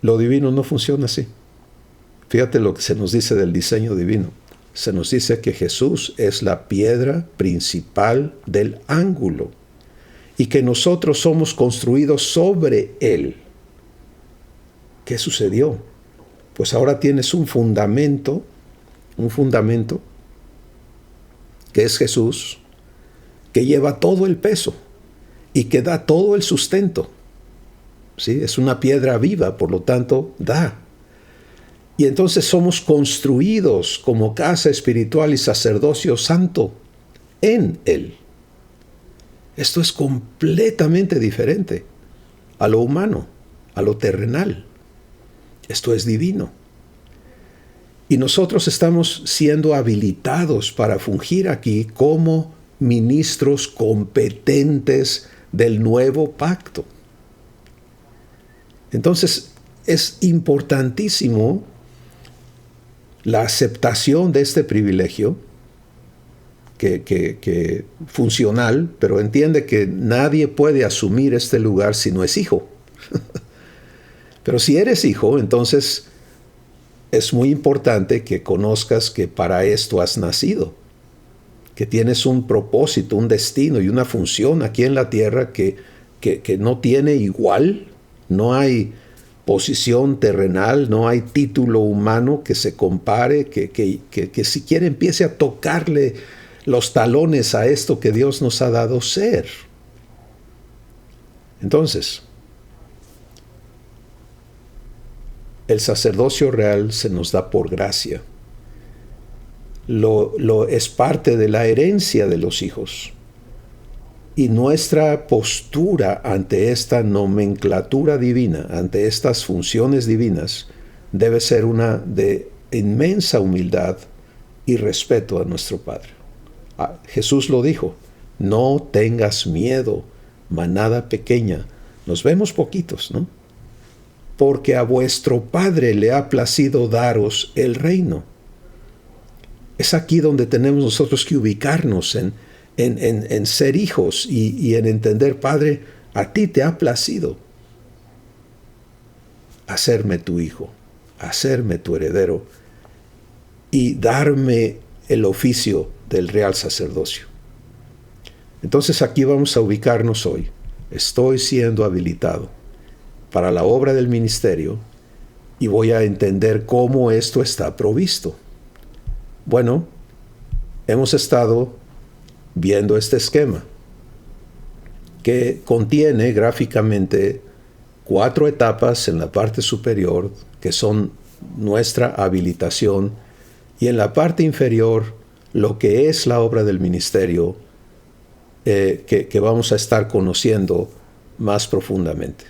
Lo divino no funciona así. Fíjate lo que se nos dice del diseño divino. Se nos dice que Jesús es la piedra principal del ángulo y que nosotros somos construidos sobre Él. ¿Qué sucedió? Pues ahora tienes un fundamento que es Jesús, que lleva todo el peso y que da todo el sustento. ¿Sí? Es una piedra viva, por lo tanto, da. Y entonces somos construidos como casa espiritual y sacerdocio santo en Él. Esto es completamente diferente a lo humano, a lo terrenal. Esto es divino. Y nosotros estamos siendo habilitados para fungir aquí como ministros competentes del nuevo pacto. Entonces, es importantísimo la aceptación de este privilegio, que funcional, pero entiende que nadie puede asumir este lugar si no es hijo. Pero si eres hijo, entonces es muy importante que conozcas que para esto has nacido, que tienes un propósito, un destino y una función aquí en la tierra que no tiene igual. No hay posición terrenal, no hay título humano que se compare, que siquiera empiece a tocarle los talones a esto que Dios nos ha dado ser. Entonces, el sacerdocio real se nos da por gracia. Es parte de la herencia de los hijos. Y nuestra postura ante esta nomenclatura divina, ante estas funciones divinas, debe ser una de inmensa humildad y respeto a nuestro Padre. Jesús lo dijo: no tengas miedo, manada pequeña. Nos vemos poquitos, ¿no? Porque a vuestro Padre le ha placido daros el reino. Es aquí donde tenemos nosotros que ubicarnos en ser hijos y en entender: Padre, a ti te ha placido hacerme tu hijo, hacerme tu heredero y darme el oficio del real sacerdocio. Entonces aquí vamos a ubicarnos hoy. Estoy siendo habilitado para la obra del ministerio y voy a entender cómo esto está provisto. Bueno, hemos estado viendo este esquema que contiene gráficamente 4 etapas en la parte superior que son nuestra habilitación y en la parte inferior lo que es la obra del ministerio que vamos a estar conociendo más profundamente.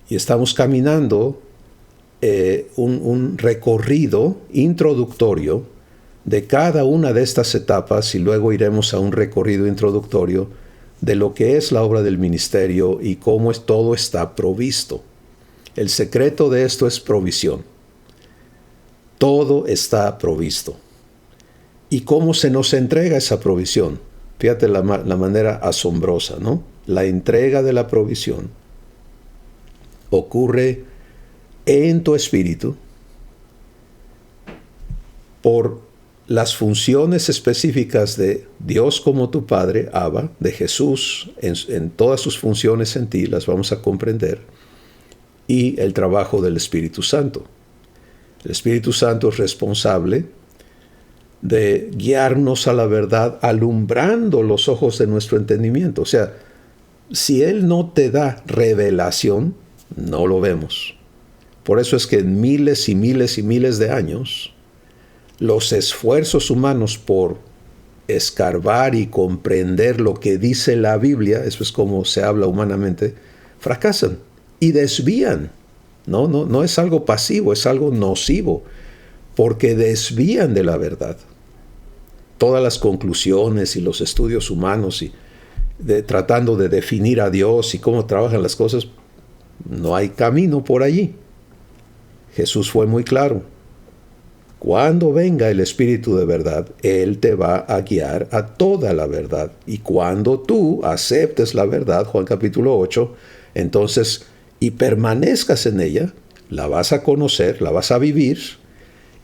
Y estamos caminando un recorrido introductorio de cada una de estas etapas y luego iremos a un recorrido introductorio de lo que es la obra del ministerio y cómo todo está provisto. El secreto de esto es provisión. Todo está provisto. ¿Y cómo se nos entrega esa provisión? Fíjate la manera asombrosa, ¿no? La entrega de la provisión ocurre en tu espíritu por las funciones específicas de Dios como tu Padre, Abba, de Jesús, en todas sus funciones en ti, las vamos a comprender, y el trabajo del Espíritu Santo. El Espíritu Santo es responsable de guiarnos a la verdad, alumbrando los ojos de nuestro entendimiento. O sea, si Él no te da revelación, no lo vemos. Por eso es que en miles y miles y miles de años, los esfuerzos humanos por escarbar y comprender lo que dice la Biblia, eso es como se habla humanamente, fracasan y desvían. No es algo pasivo, es algo nocivo, porque desvían de la verdad. Todas las conclusiones y los estudios humanos y tratando de definir a Dios y cómo trabajan las cosas, no hay camino por allí. Jesús fue muy claro. Cuando venga el Espíritu de verdad, Él te va a guiar a toda la verdad. Y cuando tú aceptes la verdad, Juan capítulo 8, entonces, y permanezcas en ella, la vas a conocer, la vas a vivir,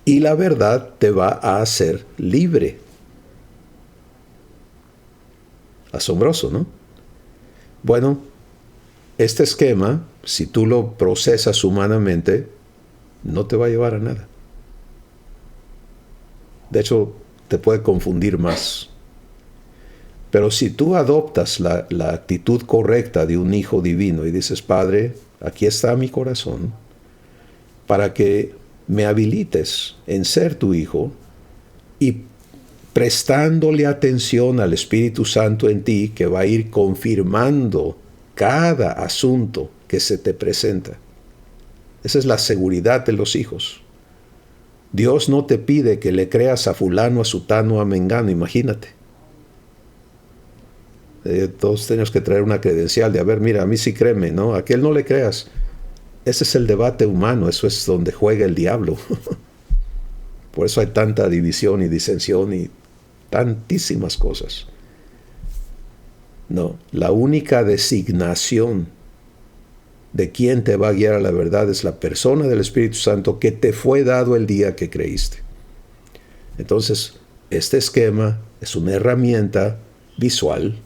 y la verdad te va a hacer libre. Asombroso, ¿no? Bueno, este esquema, si tú lo procesas humanamente, no te va a llevar a nada. De hecho, te puede confundir más. Pero si tú adoptas la actitud correcta de un hijo divino y dices: Padre, aquí está mi corazón, para que me habilites en ser tu hijo y prestándole atención al Espíritu Santo en ti, que va a ir confirmando cada asunto que se te presenta. Esa es la seguridad de los hijos. Dios no te pide que le creas a fulano, a sutano, a mengano, imagínate. Todos tenemos que traer una credencial de, a ver, mira, a mí sí créeme, ¿no? A aquel no le creas. Ese es el debate humano, eso es donde juega el diablo. Por eso hay tanta división y disensión y tantísimas cosas. No, la única designación de quién te va a guiar a la verdad es la persona del Espíritu Santo que te fue dado el día que creíste. Entonces, este esquema es una herramienta visual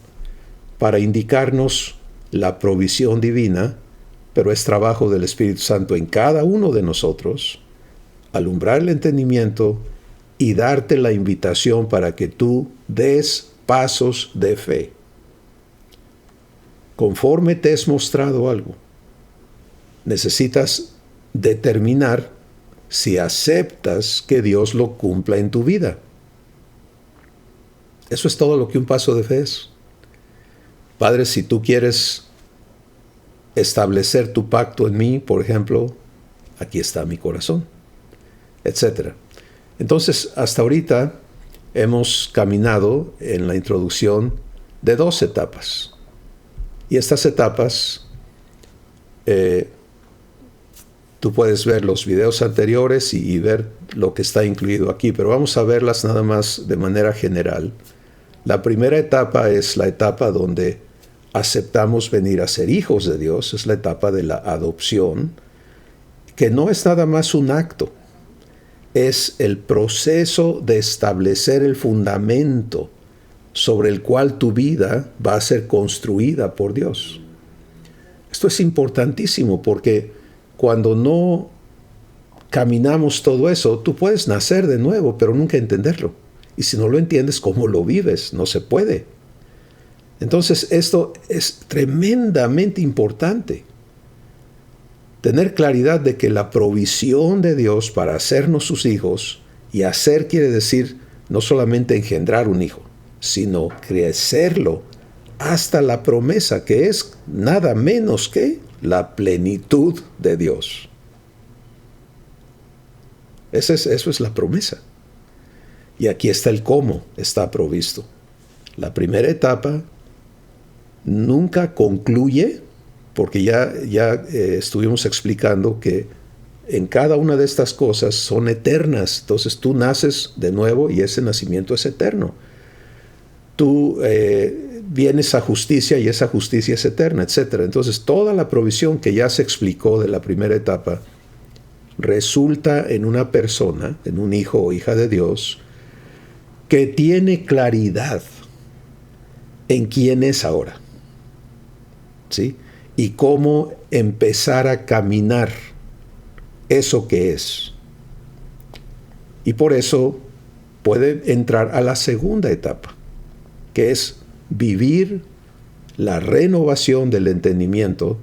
para indicarnos la provisión divina, pero es trabajo del Espíritu Santo en cada uno de nosotros, alumbrar el entendimiento y darte la invitación para que tú des pasos de fe. Conforme te es mostrado algo, necesitas determinar si aceptas que Dios lo cumpla en tu vida. Eso es todo lo que un paso de fe es. Padre, si tú quieres establecer tu pacto en mí, por ejemplo, aquí está mi corazón, etc. Entonces, hasta ahorita hemos caminado en la introducción de 2 etapas. Y estas etapas, tú puedes ver los videos anteriores y ver lo que está incluido aquí, pero vamos a verlas nada más de manera general. La primera etapa es la etapa donde aceptamos venir a ser hijos de Dios, es la etapa de la adopción, que no es nada más un acto, es el proceso de establecer el fundamento sobre el cual tu vida va a ser construida por Dios. Esto es importantísimo porque cuando no caminamos todo eso, tú puedes nacer de nuevo, pero nunca entenderlo. Y si no lo entiendes, ¿cómo lo vives? No se puede. Entonces, esto es tremendamente importante. Tener claridad de que la provisión de Dios para hacernos sus hijos, y hacer quiere decir no solamente engendrar un hijo, sino crecerlo hasta la promesa, que es nada menos que la plenitud de Dios. Eso es la promesa. Y aquí está el cómo está provisto. La primera etapa nunca concluye, porque ya estuvimos explicando que en cada una de estas cosas son eternas. Entonces tú naces de nuevo y ese nacimiento es eterno. Tú vienes a justicia y esa justicia es eterna, etc. Entonces toda la provisión que ya se explicó de la primera etapa resulta en una persona, en un hijo o hija de Dios, que tiene claridad en quién es ahora, ¿sí? Y cómo empezar a caminar eso que es. Y por eso puede entrar a la segunda etapa, que es vivir la renovación del entendimiento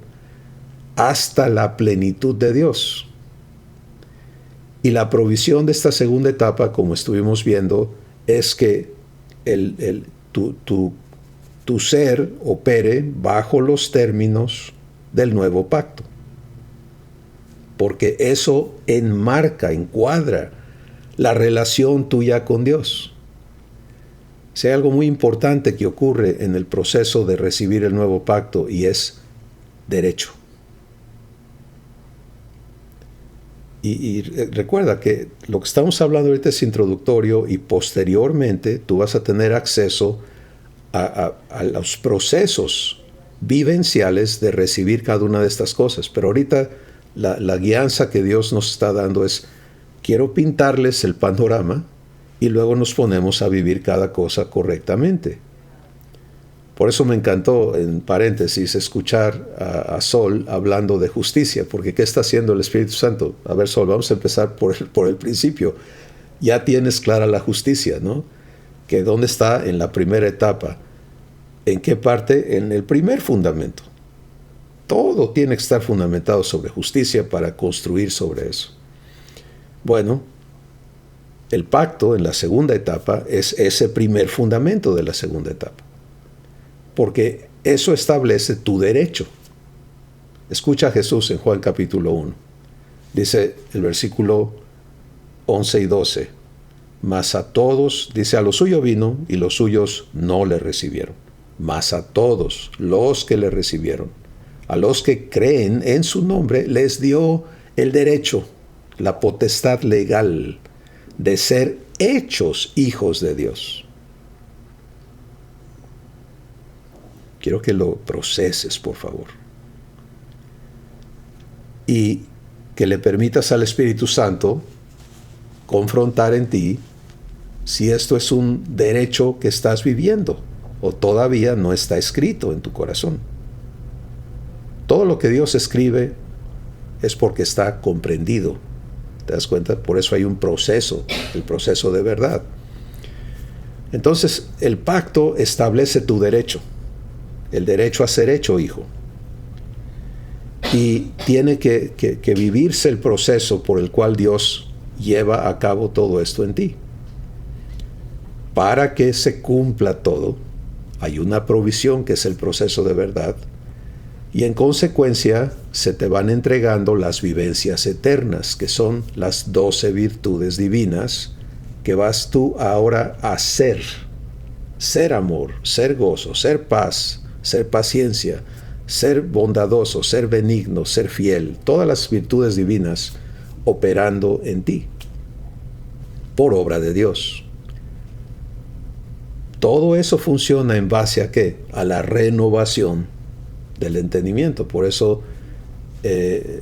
hasta la plenitud de Dios. Y la provisión de esta segunda etapa, como estuvimos viendo, es que tu ser opere bajo los términos del nuevo pacto. Porque eso encuadra la relación tuya con Dios. Si hay algo muy importante que ocurre en el proceso de recibir el nuevo pacto, y es derecho. Y recuerda que lo que estamos hablando ahorita es introductorio, y posteriormente tú vas a tener acceso a los procesos vivenciales de recibir cada una de estas cosas. Pero ahorita la guianza que Dios nos está dando es: quiero pintarles el panorama y luego nos ponemos a vivir cada cosa correctamente. Por eso me encantó, en paréntesis, escuchar a Sol hablando de justicia, porque ¿qué está haciendo el Espíritu Santo? A ver, Sol, vamos a empezar por el principio. Ya tienes clara la justicia, ¿no? Que ¿dónde está en la primera etapa? ¿En qué parte? En el primer fundamento. Todo tiene que estar fundamentado sobre justicia para construir sobre eso. Bueno, el pacto en la segunda etapa es ese primer fundamento de la segunda etapa, porque eso establece tu derecho. Escucha a Jesús en Juan capítulo 1. Dice el versículo 11 y 12. Mas a todos, dice, a lo suyo vino y los suyos no le recibieron. Mas a todos los que le recibieron, a los que creen en su nombre, les dio el derecho, la potestad legal de ser hechos hijos de Dios. Quiero que lo proceses, por favor. Y que le permitas al Espíritu Santo confrontar en ti si esto es un derecho que estás viviendo o todavía no está escrito en tu corazón. Todo lo que Dios escribe es porque está comprendido. ¿Te das cuenta? Por eso hay un proceso, el proceso de verdad. Entonces, el pacto establece tu derecho, el derecho a ser hecho hijo. Y tiene que vivirse el proceso por el cual Dios lleva a cabo todo esto en ti. Para que se cumpla todo, hay una provisión que es el proceso de verdad, y en consecuencia se te van entregando las vivencias eternas, que son las 12 virtudes divinas que vas tú ahora a ser. Ser amor, ser gozo, ser paz, ser paciencia, ser bondadoso, ser benigno, ser fiel. Todas las virtudes divinas operando en ti, por obra de Dios. Todo eso funciona en base a ¿qué? A la renovación del entendimiento. Por eso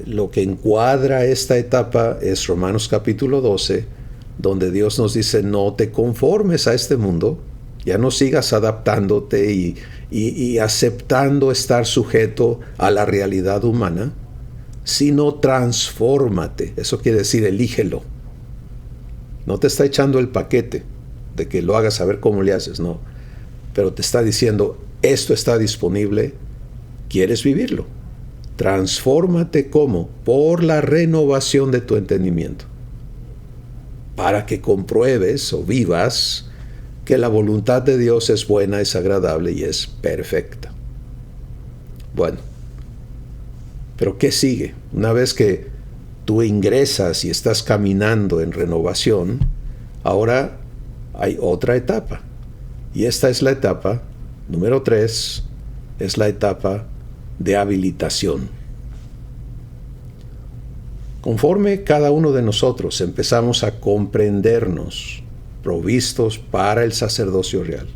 lo que encuadra esta etapa es Romanos capítulo 12, donde Dios nos dice: no te conformes a este mundo, ya no sigas adaptándote y aceptando estar sujeto a la realidad humana, sino transfórmate. Eso quiere decir, elígelo. No te está echando el paquete de que lo hagas a ver cómo le haces, no. Pero te está diciendo, esto está disponible, ¿quieres vivirlo? Transfórmate, ¿cómo? Por la renovación de tu entendimiento, para que compruebes o vivas que la voluntad de Dios es buena, es agradable y es perfecta. Bueno, pero ¿qué sigue? Una vez que tú ingresas y estás caminando en renovación, ahora hay otra etapa. Y esta es la etapa número 3, es la etapa de habilitación. Conforme cada uno de nosotros empezamos a comprendernos provistos para el sacerdocio real,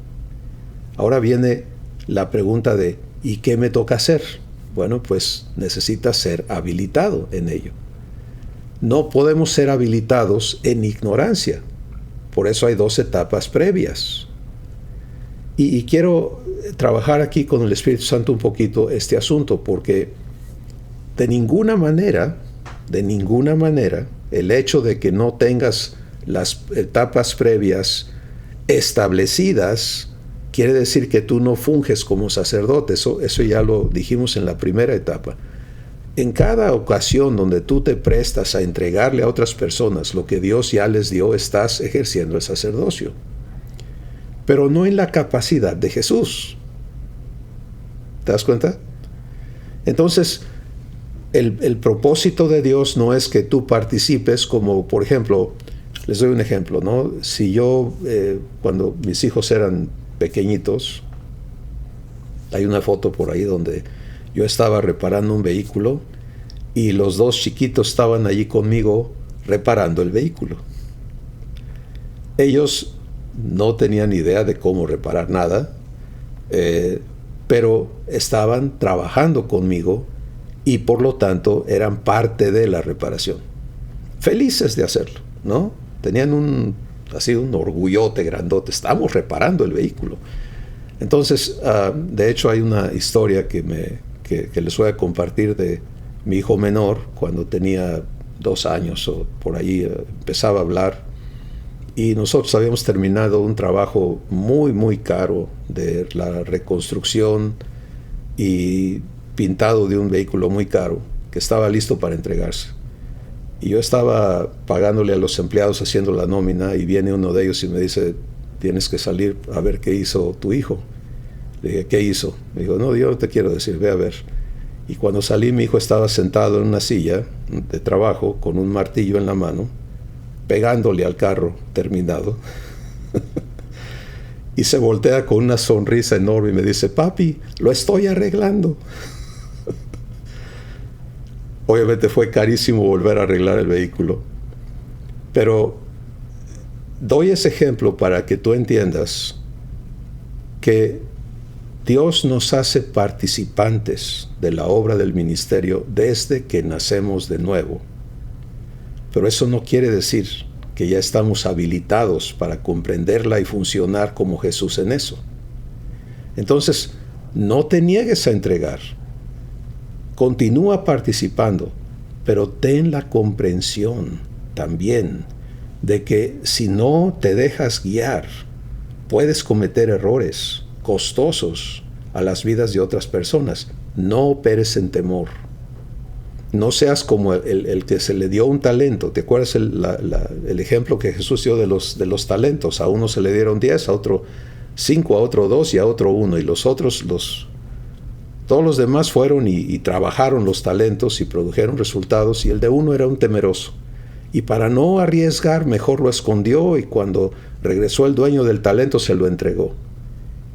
ahora viene la pregunta de ¿y qué me toca hacer? Bueno, pues necesitas ser habilitado en ello. No podemos ser habilitados en ignorancia. Por eso hay 2 etapas previas. Y quiero trabajar aquí con el Espíritu Santo un poquito este asunto, porque de ninguna manera, el hecho de que no tengas las etapas previas establecidas quiere decir que tú no funges como sacerdote. Eso ya lo dijimos en la primera etapa. En cada ocasión donde tú te prestas a entregarle a otras personas lo que Dios ya les dio, estás ejerciendo el sacerdocio. Pero no en la capacidad de Jesús. ¿Te das cuenta? Entonces, el propósito de Dios no es que tú participes como, por ejemplo, les doy un ejemplo, ¿no? Si yo, cuando mis hijos eran pequeñitos, hay una foto por ahí donde yo estaba reparando un vehículo y los 2 chiquitos estaban allí conmigo reparando el vehículo. Ellos no tenían idea de cómo reparar nada, pero estaban trabajando conmigo y por lo tanto eran parte de la reparación. Felices de hacerlo, ¿no? Tenían un orgullote grandote. Estamos reparando el vehículo. Entonces, de hecho hay una historia que les voy a compartir de mi hijo menor. Cuando tenía 2 años o por ahí, empezaba a hablar, y nosotros habíamos terminado un trabajo muy, muy caro de la reconstrucción y pintado de un vehículo muy caro que estaba listo para entregarse. Y yo estaba pagándole a los empleados, haciendo la nómina, y viene uno de ellos y me dice, tienes que salir a ver qué hizo tu hijo. Le dije, ¿qué hizo? Me dijo, no, yo no te quiero decir, ve a ver. Y cuando salí, mi hijo estaba sentado en una silla de trabajo con un martillo en la mano, pegándole al carro terminado. Y se voltea con una sonrisa enorme y me dice, papi, lo estoy arreglando. Obviamente fue carísimo volver a arreglar el vehículo. Pero doy ese ejemplo para que tú entiendas que Dios nos hace participantes de la obra del ministerio desde que nacemos de nuevo. Pero eso no quiere decir que ya estamos habilitados para comprenderla y funcionar como Jesús en eso. Entonces, no te niegues a entregar. Continúa participando, pero ten la comprensión también de que si no te dejas guiar, puedes cometer errores costosos a las vidas de otras personas. No operes en temor. No seas como el que se le dio un talento. ¿Te acuerdas el ejemplo que Jesús dio de los talentos? A uno se le dieron 10, a otro 5, a otro 2 y a otro 1. Y los otros, todos los demás fueron y trabajaron los talentos y produjeron resultados. Y el de uno era un temeroso. Y para no arriesgar, mejor lo escondió, y cuando regresó el dueño del talento se lo entregó.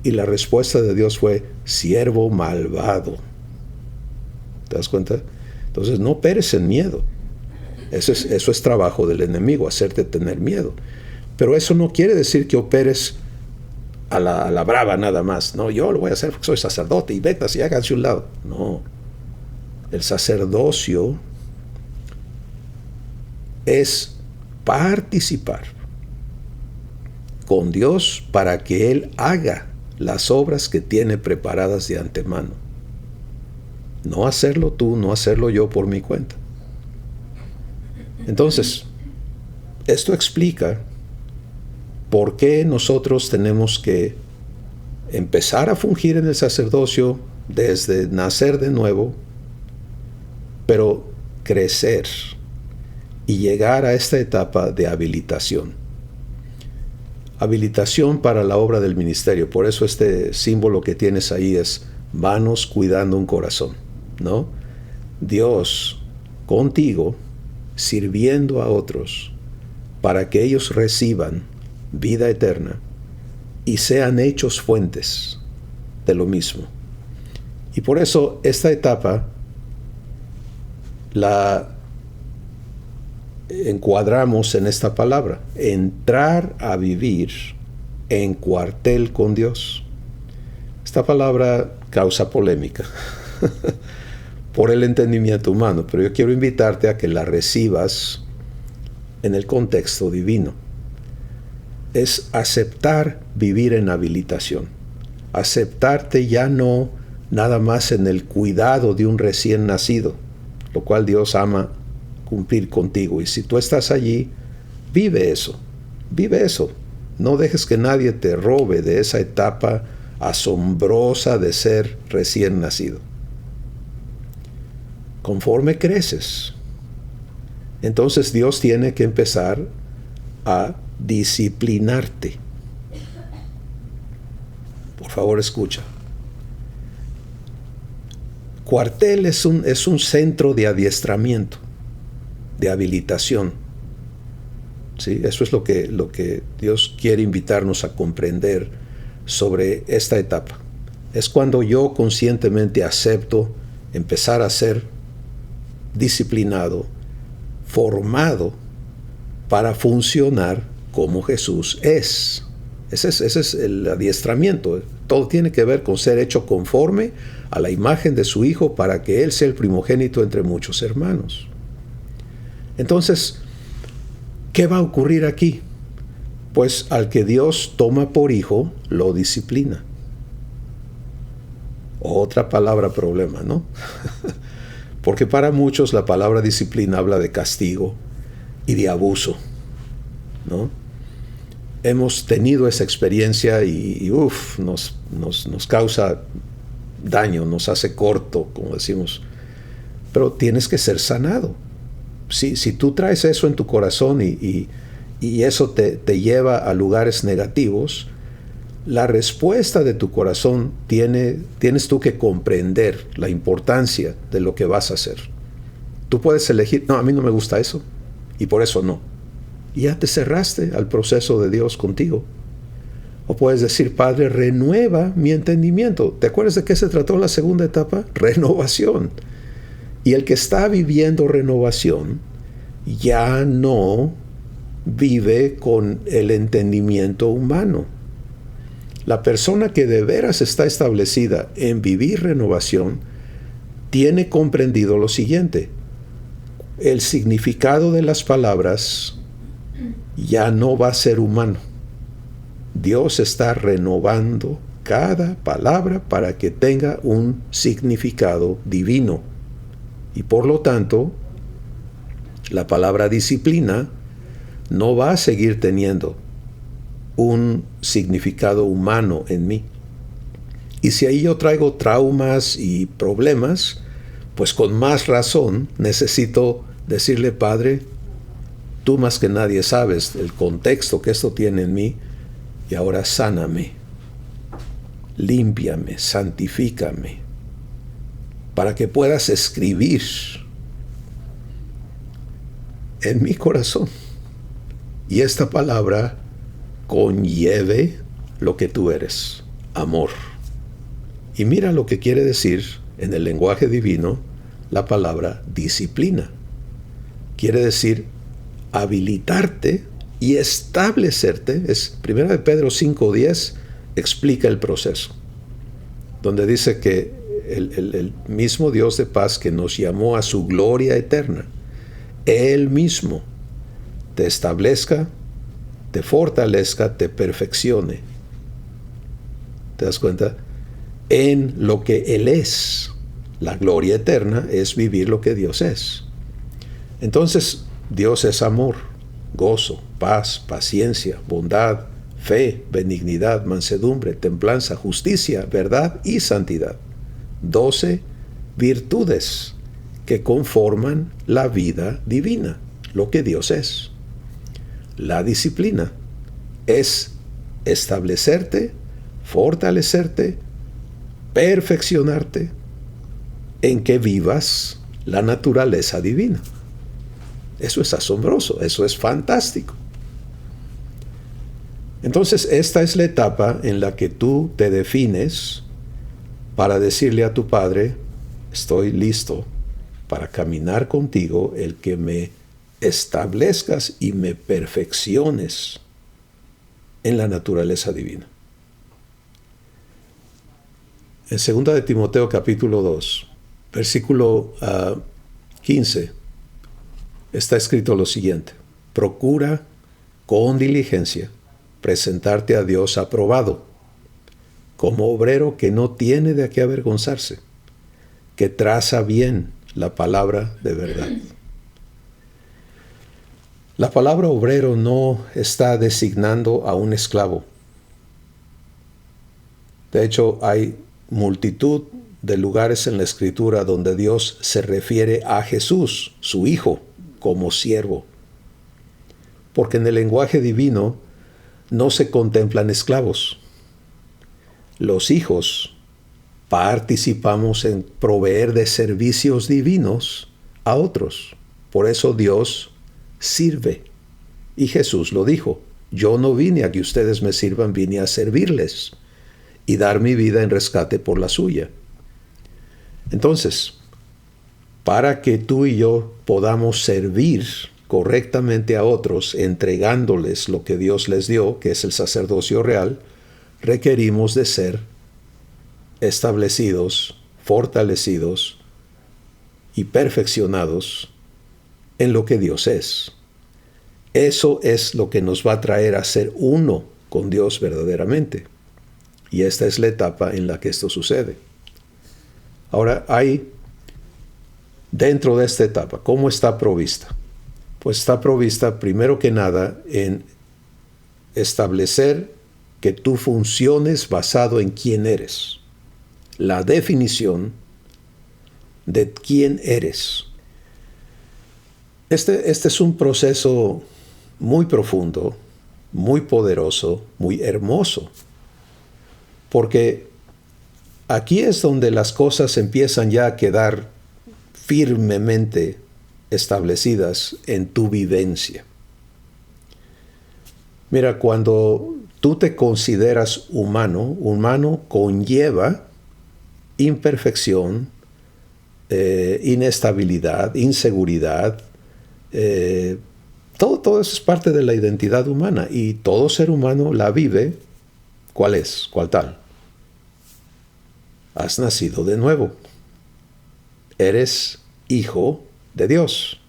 Y la respuesta de Dios fue, siervo malvado. ¿Te das cuenta? Entonces no operes en miedo. Eso es trabajo del enemigo, hacerte tener miedo. Pero eso no quiere decir que operes a la brava nada más. No, yo lo voy a hacer porque soy sacerdote y vetas y háganse un lado. No. El sacerdocio es participar con Dios para que Él haga las obras que tiene preparadas de antemano. No hacerlo tú, no hacerlo yo por mi cuenta. Entonces, esto explica por qué nosotros tenemos que empezar a fungir en el sacerdocio desde nacer de nuevo, pero crecer y llegar a esta etapa de habilitación. Habilitación para la obra del ministerio. Por eso este símbolo que tienes ahí es manos cuidando un corazón, ¿no? Dios contigo sirviendo a otros para que ellos reciban vida eterna y sean hechos fuentes de lo mismo. Y por eso esta etapa la encuadramos en esta palabra, entrar a vivir en cuartel con Dios. Esta palabra causa polémica por el entendimiento humano, pero yo quiero invitarte a que la recibas en el contexto divino. Es aceptar vivir en habilitación, aceptarte ya no nada más en el cuidado de un recién nacido, lo cual Dios ama cumplir contigo. Y si tú estás allí, vive eso. No dejes que nadie te robe de esa etapa asombrosa de ser recién nacido. Conforme creces, entonces Dios tiene que empezar a disciplinarte. Por favor, escucha. Cuartel es un centro de adiestramiento, de habilitación. ¿Sí? Eso es lo que Dios quiere invitarnos a comprender sobre esta etapa. Es cuando yo conscientemente acepto empezar a ser disciplinado, formado para funcionar como Jesús es. Ese es el adiestramiento. Todo tiene que ver con ser hecho conforme a la imagen de su Hijo para que Él sea el primogénito entre muchos hermanos. Entonces, ¿qué va a ocurrir aquí? Pues al que Dios toma por hijo, lo disciplina. Otra palabra problema, ¿no? Porque para muchos la palabra disciplina habla de castigo y de abuso, ¿no? Hemos tenido esa experiencia y nos causa daño, nos hace corto, como decimos. Pero tienes que ser sanado. si tú traes eso en tu corazón y eso te lleva a lugares negativos, la respuesta de tu corazón tienes tú que comprender la importancia de lo que vas a hacer. Tú puedes elegir, no, a mí no me gusta eso, y por eso no. Y ya te cerraste al proceso de Dios contigo. O puedes decir, Padre, renueva mi entendimiento. ¿Te acuerdas de qué se trató la segunda etapa? Renovación. Y el que está viviendo renovación ya no vive con el entendimiento humano. La persona que de veras está establecida en vivir renovación tiene comprendido lo siguiente: el significado de las palabras ya no va a ser humano. Dios está renovando cada palabra para que tenga un significado divino. Y por lo tanto, la palabra disciplina no va a seguir teniendo un significado humano en mí. Y si ahí yo traigo traumas y problemas, pues con más razón necesito decirle, Padre, tú más que nadie sabes el contexto que esto tiene en mí, y ahora sáname, límpiame, santifícame, para que puedas escribir en mi corazón y esta palabra conlleve lo que tú eres, amor. Y mira lo que quiere decir en el lenguaje divino la palabra disciplina. Quiere decir habilitarte y establecerte. Es 1 de Pedro 5:10 explica el proceso, donde dice que el mismo Dios de paz que nos llamó a su gloria eterna, Él mismo te establezca, te fortalezca, te perfeccione. ¿Te das cuenta? En lo que Él es. La gloria eterna es vivir lo que Dios es. Entonces, Dios es amor, gozo, paz, paciencia, bondad, fe, benignidad, mansedumbre, templanza, justicia, verdad y santidad. 12 virtudes que conforman la vida divina, lo que Dios es. La disciplina es establecerte, fortalecerte, perfeccionarte en que vivas la naturaleza divina. Eso es asombroso, eso es fantástico. Entonces, esta es la etapa en la que tú te defines para decirle a tu Padre, estoy listo para caminar contigo, el que me establezcas y me perfecciones en la naturaleza divina. En 2 de Timoteo capítulo 2, versículo 15, está escrito lo siguiente: procura con diligencia presentarte a Dios aprobado, como obrero que no tiene de qué avergonzarse, que traza bien la palabra de verdad. La palabra obrero no está designando a un esclavo. De hecho, hay multitud de lugares en la Escritura donde Dios se refiere a Jesús, su Hijo, como siervo. Porque en el lenguaje divino no se contemplan esclavos. Los hijos participamos en proveer de servicios divinos a otros. Por eso Dios sirve. Y Jesús lo dijo: yo no vine a que ustedes me sirvan, vine a servirles y dar mi vida en rescate por la suya. Entonces, para que tú y yo podamos servir correctamente a otros, entregándoles lo que Dios les dio, que es el sacerdocio real, requerimos de ser establecidos, fortalecidos y perfeccionados en lo que Dios es. Eso es lo que nos va a traer a ser uno con Dios verdaderamente. Y esta es la etapa en la que esto sucede. Ahora, hay dentro de esta etapa, ¿cómo está provista? Pues está provista primero que nada en establecer que tú funciones basado en quién eres. La definición de quién eres. Este es un proceso muy profundo, muy poderoso, muy hermoso, porque aquí es donde las cosas empiezan ya a quedar firmemente establecidas en tu vivencia. Mira, cuando tú te consideras humano, humano conlleva imperfección, inestabilidad, inseguridad. Todo eso es parte de la identidad humana y todo ser humano la vive. ¿Cuál es? ¿Cuál tal? Has nacido de nuevo. Eres hijo de Dios.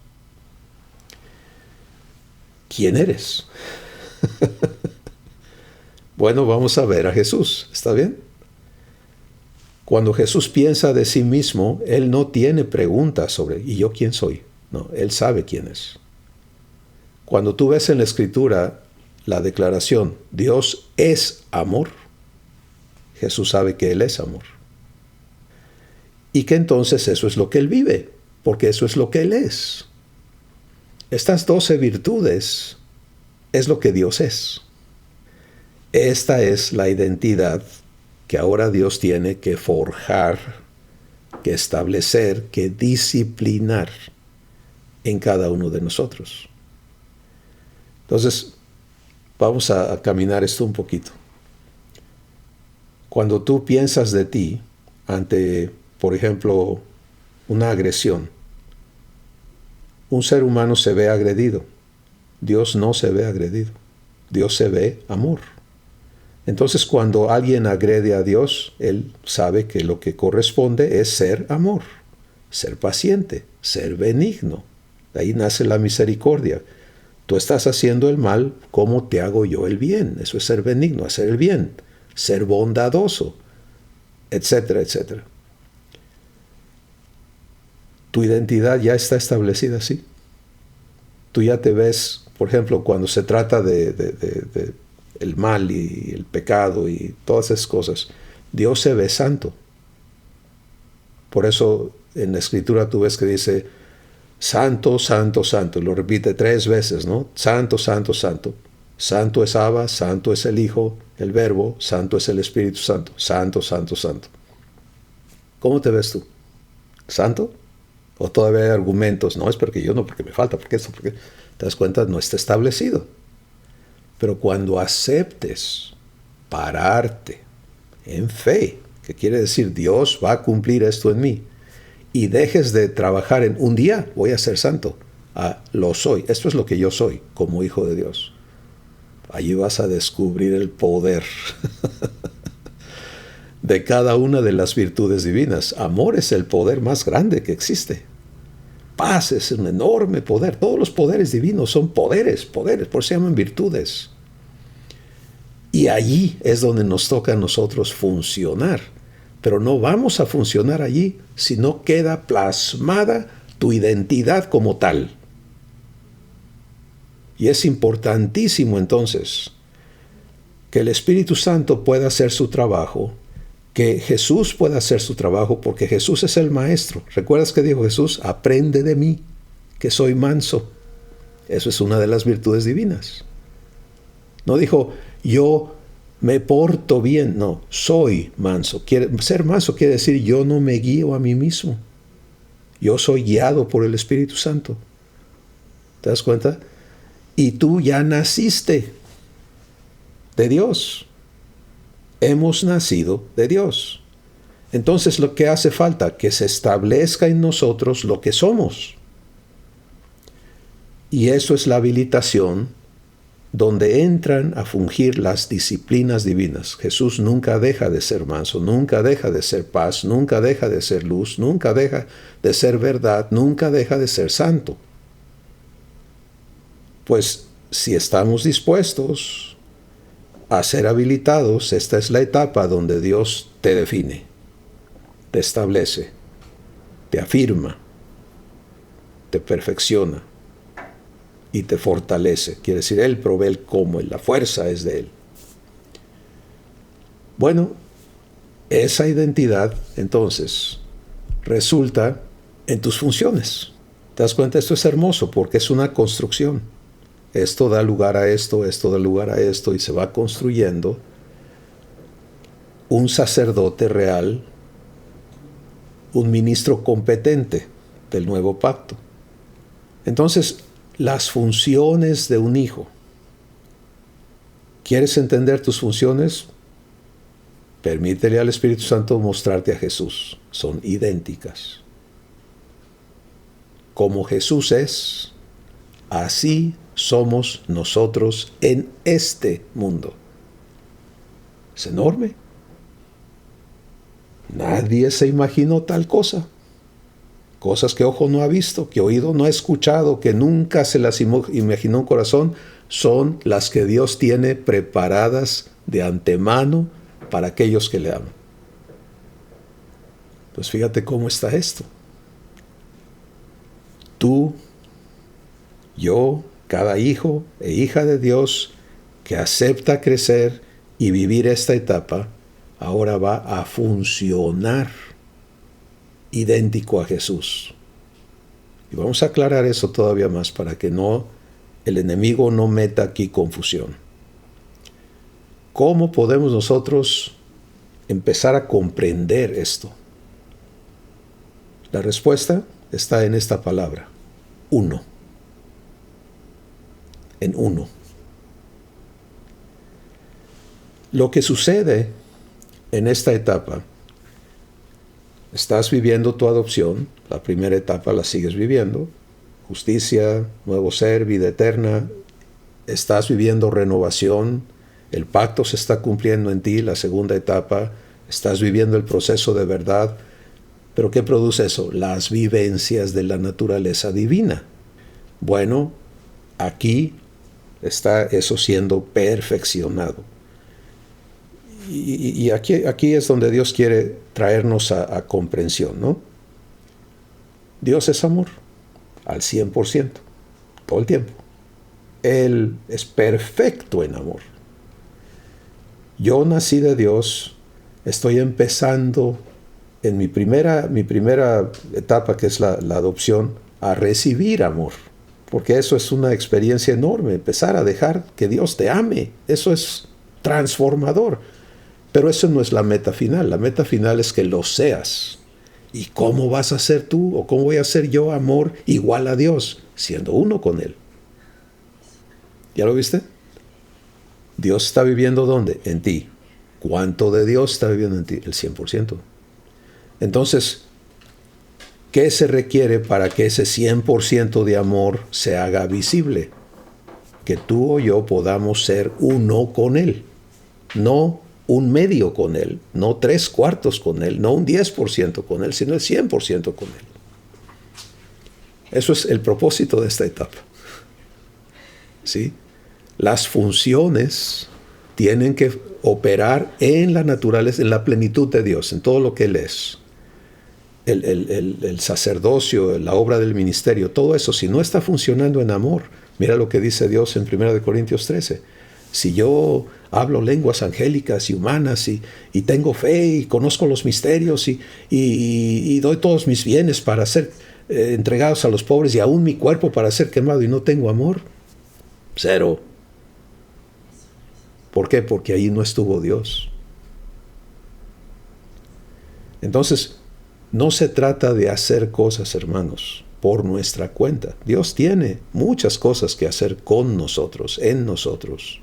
¿Quién eres? Bueno, vamos a ver a Jesús. ¿Está bien? Cuando Jesús piensa de sí mismo, Él no tiene preguntas sobre ¿y yo quién soy? No, Él sabe quién es. Cuando tú ves en la Escritura la declaración Dios es amor, Jesús sabe que Él es amor. Y que entonces eso es lo que Él vive, porque eso es lo que Él es. Estas 12 virtudes es lo que Dios es. Esta es la identidad que ahora Dios tiene que forjar, que establecer, que disciplinar en cada uno de nosotros. Entonces, vamos a caminar esto un poquito. Cuando tú piensas de ti ante, por ejemplo, una agresión, un ser humano se ve agredido. Dios no se ve agredido. Dios se ve amor. Entonces, cuando alguien agrede a Dios, Él sabe que lo que corresponde es ser amor, ser paciente, ser benigno. De ahí nace la misericordia. Tú estás haciendo el mal, ¿cómo te hago yo el bien? Eso es ser benigno, hacer el bien, ser bondadoso, etcétera, etcétera. Tu identidad ya está establecida así. Tú ya te ves, por ejemplo, cuando se trata de el mal y el pecado y todas esas cosas, Dios se ve santo. Por eso en la Escritura tú ves que dice, santo, santo, santo. Lo repite 3 veces, ¿no? Santo, santo, santo. Santo es Abba, santo es el Hijo, el Verbo, santo es el Espíritu Santo. Santo, santo, santo. ¿Cómo te ves tú? ¿Santo? ¿O todavía hay argumentos? No, es porque yo no, porque me falta, porque esto, porque... ¿Te das cuenta? No está establecido. Pero cuando aceptes pararte en fe, que quiere decir Dios va a cumplir esto en mí, y dejes de trabajar en un día voy a ser santo, lo soy, esto es lo que yo soy como hijo de Dios. Allí vas a descubrir el poder de cada una de las virtudes divinas. Amor es el poder más grande que existe. Paz es un enorme poder. Todos los poderes divinos son poderes, por eso se llaman virtudes. Y allí es donde nos toca a nosotros funcionar. Pero no vamos a funcionar allí si no queda plasmada tu identidad como tal. Y es importantísimo entonces que el Espíritu Santo pueda hacer su trabajo, que Jesús pueda hacer su trabajo, porque Jesús es el Maestro. ¿Recuerdas que dijo Jesús? Aprende de mí, que soy manso. Eso es una de las virtudes divinas. No dijo, yo me porto bien. No, soy manso. Ser manso quiere decir, yo no me guío a mí mismo. Yo soy guiado por el Espíritu Santo. ¿Te das cuenta? Y tú ya naciste de Dios. Hemos nacido de Dios. Entonces, lo que hace falta, que se establezca en nosotros lo que somos. Y eso es la habilitación donde entran a fungir las disciplinas divinas. Jesús nunca deja de ser manso, nunca deja de ser paz, nunca deja de ser luz, nunca deja de ser verdad, nunca deja de ser santo. Pues si estamos dispuestos a ser habilitados, esta es la etapa donde Dios te define, te establece, te afirma, te perfecciona y te fortalece. Quiere decir, Él provee el cómo, la fuerza es de Él. Bueno, esa identidad entonces resulta en tus funciones. ¿Te das cuenta? Esto es hermoso porque es una construcción. Esto da lugar a esto da lugar a esto, y se va construyendo un sacerdote real, un ministro competente del nuevo pacto. Entonces, las funciones de un hijo. ¿Quieres entender tus funciones? Permítele al Espíritu Santo mostrarte a Jesús. Son idénticas. Como Jesús es, así somos nosotros en este mundo. Es enorme. Nadie se imaginó tal cosa. Cosas que ojo no ha visto, que oído no ha escuchado, que nunca se las imaginó un corazón, son las que Dios tiene preparadas de antemano para aquellos que le aman. Pues fíjate cómo está esto. Tú, yo, cada hijo e hija de Dios que acepta crecer y vivir esta etapa, ahora va a funcionar idéntico a Jesús. Y vamos a aclarar eso todavía más para que el enemigo no meta aquí confusión. ¿Cómo podemos nosotros empezar a comprender esto? La respuesta está en esta palabra: uno. En uno. Lo que sucede en esta etapa, estás viviendo tu adopción, la primera etapa la sigues viviendo, justicia, nuevo ser, vida eterna, estás viviendo renovación, el pacto se está cumpliendo en ti, la segunda etapa, estás viviendo el proceso de verdad. ¿Pero qué produce eso? Las vivencias de la naturaleza divina. Bueno, aquí está eso siendo perfeccionado. Y aquí es donde Dios quiere traernos a comprensión, ¿no? Dios es amor, al 100%, todo el tiempo. Él es perfecto en amor. Yo nací de Dios, estoy empezando en mi primera etapa, que es la adopción, a recibir amor. Porque eso es una experiencia enorme, empezar a dejar que Dios te ame. Eso es transformador. Pero eso no es la meta final. La meta final es que lo seas. ¿Y cómo vas a ser tú o cómo voy a ser yo amor igual a Dios? Siendo uno con Él. ¿Ya lo viste? Dios está viviendo ¿dónde? En ti. ¿Cuánto de Dios está viviendo en ti? El 100%. Entonces, ¿qué se requiere para que ese 100% de amor se haga visible? Que tú o yo podamos ser uno con Él. No un medio con Él, no 3/4 con Él, no un 10% con Él, sino el 100% con Él. Eso es el propósito de esta etapa. ¿Sí? Las funciones tienen que operar en la naturaleza, en la plenitud de Dios, en todo lo que Él es. El sacerdocio, la obra del ministerio, todo eso, si no está funcionando en amor, mira lo que dice Dios en 1 Corintios 13. Si yo hablo lenguas angélicas y humanas y tengo fe y conozco los misterios y doy todos mis bienes para ser entregados a los pobres y aún mi cuerpo para ser quemado y no tengo amor, cero. ¿Por qué? Porque ahí no estuvo Dios. Entonces, no se trata de hacer cosas, hermanos, por nuestra cuenta. Dios tiene muchas cosas que hacer con nosotros, en nosotros.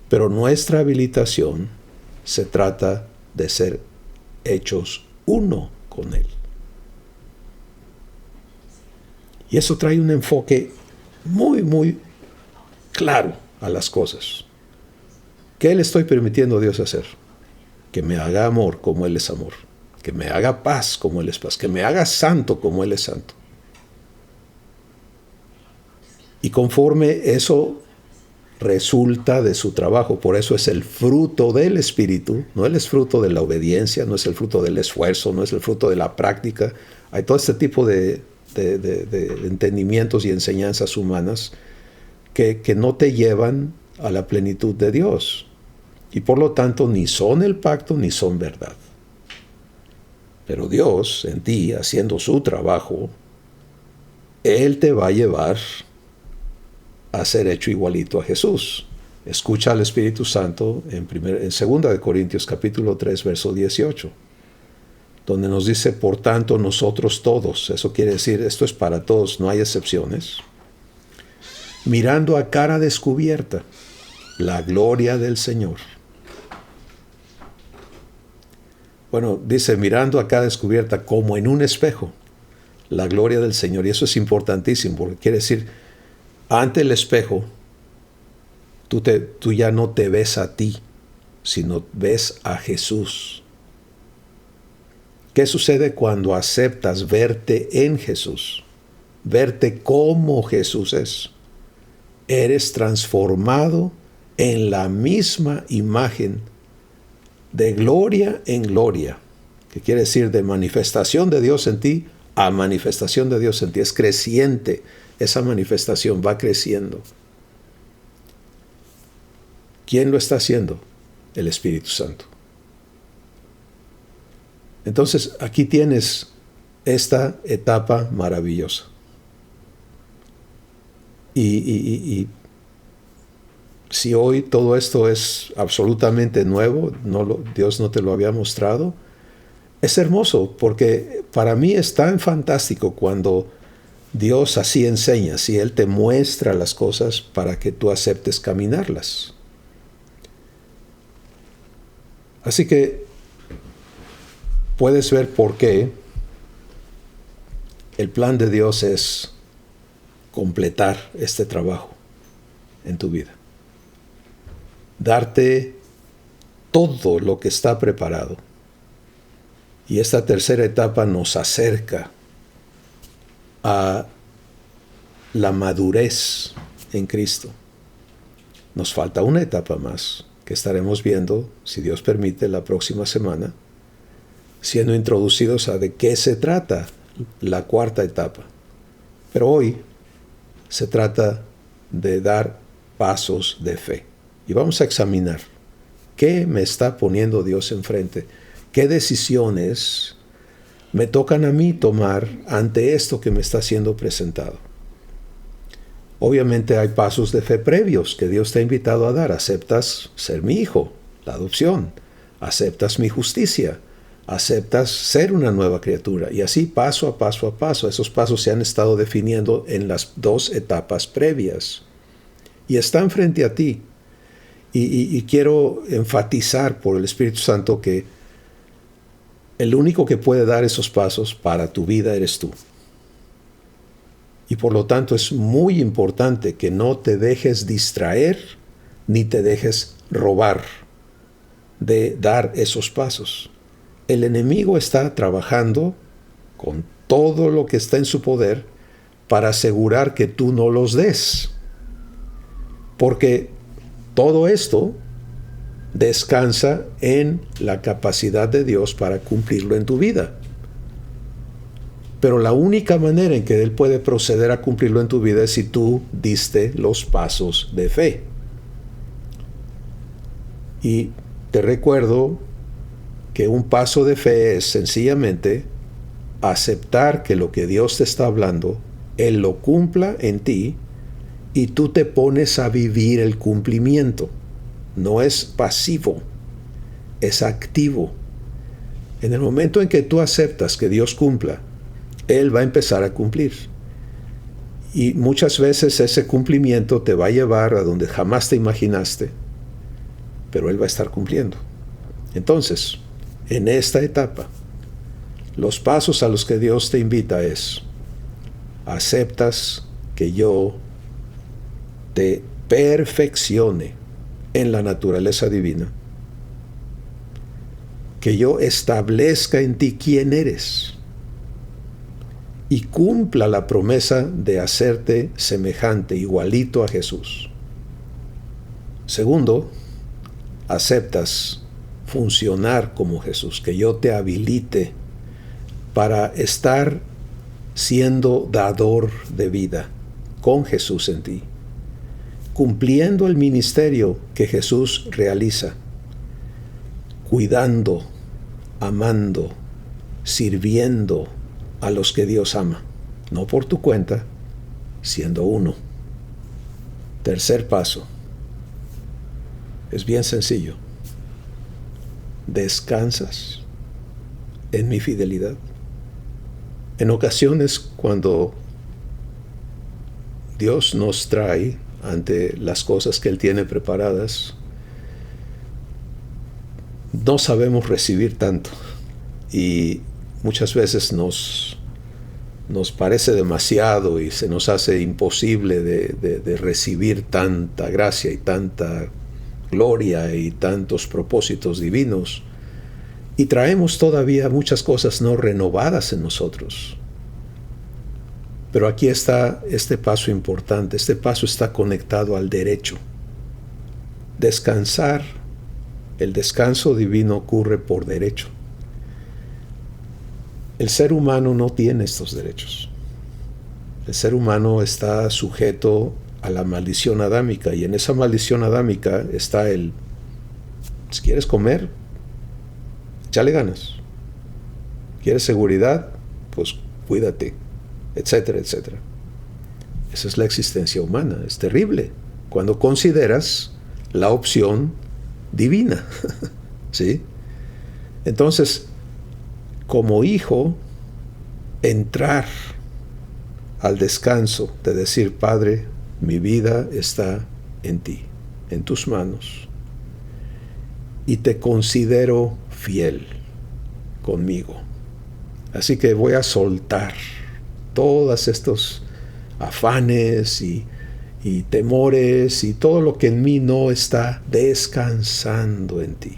Pero nuestra habilitación se trata de ser hechos uno con Él. Y eso trae un enfoque muy, muy claro a las cosas. ¿Qué le estoy permitiendo a Dios hacer? Que me haga amor como Él es amor. Que me haga paz como Él es paz. Que me haga santo como Él es santo. Y conforme eso resulta de su trabajo, por eso es el fruto del Espíritu, no es el fruto de la obediencia, no es el fruto del esfuerzo, no es el fruto de la práctica. Hay todo este tipo de entendimientos y enseñanzas humanas que no te llevan a la plenitud de Dios. Y por lo tanto ni son el pacto ni son verdad. Pero Dios en ti, haciendo su trabajo, Él te va a llevar a ser hecho igualito a Jesús. Escucha al Espíritu Santo en 2 Corintios capítulo 3, verso 18, donde nos dice, por tanto, nosotros todos, eso quiere decir, esto es para todos, no hay excepciones, mirando a cara descubierta la gloria del Señor. Bueno, dice, mirando a cara descubierta como en un espejo, la gloria del Señor. Y eso es importantísimo, porque quiere decir, ante el espejo, tú ya no te ves a ti, sino ves a Jesús. ¿Qué sucede cuando aceptas verte en Jesús? Verte como Jesús es. Eres transformado en la misma imagen, de gloria en gloria, que quiere decir de manifestación de Dios en ti a manifestación de Dios en ti. Es creciente, esa manifestación va creciendo. ¿Quién lo está haciendo? El Espíritu Santo. Entonces, aquí tienes esta etapa maravillosa. Y si hoy todo esto es absolutamente nuevo, Dios no te lo había mostrado, es hermoso, porque para mí es tan fantástico cuando Dios así enseña, si Él te muestra las cosas para que tú aceptes caminarlas. Así que puedes ver por qué el plan de Dios es completar este trabajo en tu vida. Darte todo lo que está preparado. Y esta tercera etapa nos acerca a la madurez en Cristo. Nos falta una etapa más que estaremos viendo, si Dios permite, la próxima semana, siendo introducidos a de qué se trata la cuarta etapa. Pero hoy se trata de dar pasos de fe. Y vamos a examinar qué me está poniendo Dios enfrente, qué decisiones me tocan a mí tomar ante esto que me está siendo presentado. Obviamente hay pasos de fe previos que Dios te ha invitado a dar. Aceptas ser mi hijo, la adopción. Aceptas mi justicia. Aceptas ser una nueva criatura. Y así paso a paso a paso. Esos pasos se han estado definiendo en las dos etapas previas. Y están frente a ti. Y quiero enfatizar por el Espíritu Santo que el único que puede dar esos pasos para tu vida eres tú. Y por lo tanto es muy importante que no te dejes distraer ni te dejes robar de dar esos pasos. El enemigo está trabajando con todo lo que está en su poder para asegurar que tú no los des. Porque todo esto descansa en la capacidad de Dios para cumplirlo en tu vida. Pero la única manera en que Él puede proceder a cumplirlo en tu vida es si tú diste los pasos de fe. Y te recuerdo que un paso de fe es sencillamente aceptar que lo que Dios te está hablando, Él lo cumpla en ti y tú te pones a vivir el cumplimiento. No es pasivo, es activo. En el momento en que tú aceptas que Dios cumpla, Él va a empezar a cumplir. Y muchas veces ese cumplimiento te va a llevar a donde jamás te imaginaste, pero Él va a estar cumpliendo. Entonces, en esta etapa, los pasos a los que Dios te invita es, aceptas que yo te perfeccione en la naturaleza divina, que yo establezca en ti quién eres y cumpla la promesa de hacerte semejante, igualito a Jesús. Segundo, aceptas funcionar como Jesús, que yo te habilite para estar siendo dador de vida con Jesús en ti, cumpliendo el ministerio que Jesús realiza, cuidando, amando, sirviendo a los que Dios ama, no por tu cuenta, siendo uno. Tercer paso. Es bien sencillo. Descansas en mi fidelidad. En ocasiones, cuando Dios nos trae ante las cosas que Él tiene preparadas, no sabemos recibir tanto y muchas veces nos parece demasiado y se nos hace imposible de recibir tanta gracia y tanta gloria y tantos propósitos divinos, y traemos todavía muchas cosas no renovadas en nosotros. Pero aquí está este paso importante. Este paso está conectado al derecho. Descansar, el descanso divino ocurre por derecho. El ser humano no tiene estos derechos. El ser humano está sujeto a la maldición adámica, y en esa maldición adámica está si quieres comer, échale ganas. ¿Quieres seguridad? Pues cuídate, etcétera, etcétera. Esa es la existencia humana. Es terrible cuando consideras la opción divina. ¿Sí? Entonces, como hijo, entrar al descanso de decir: Padre, mi vida está en ti, en tus manos, y te considero fiel conmigo. Así que voy a soltar todos estos afanes y temores y todo lo que en mí no está descansando en ti.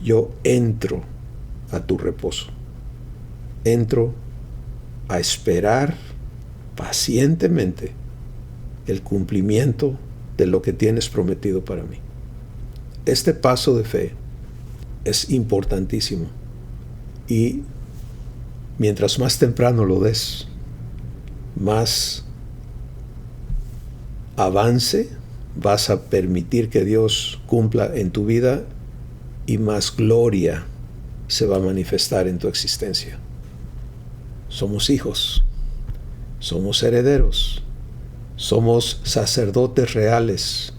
Yo entro a tu reposo. Entro a esperar pacientemente el cumplimiento de lo que tienes prometido para mí. Este paso de fe es importantísimo, y mientras más temprano lo des, más avance vas a permitir que Dios cumpla en tu vida, y más gloria se va a manifestar en tu existencia. Somos hijos, somos herederos, somos sacerdotes reales,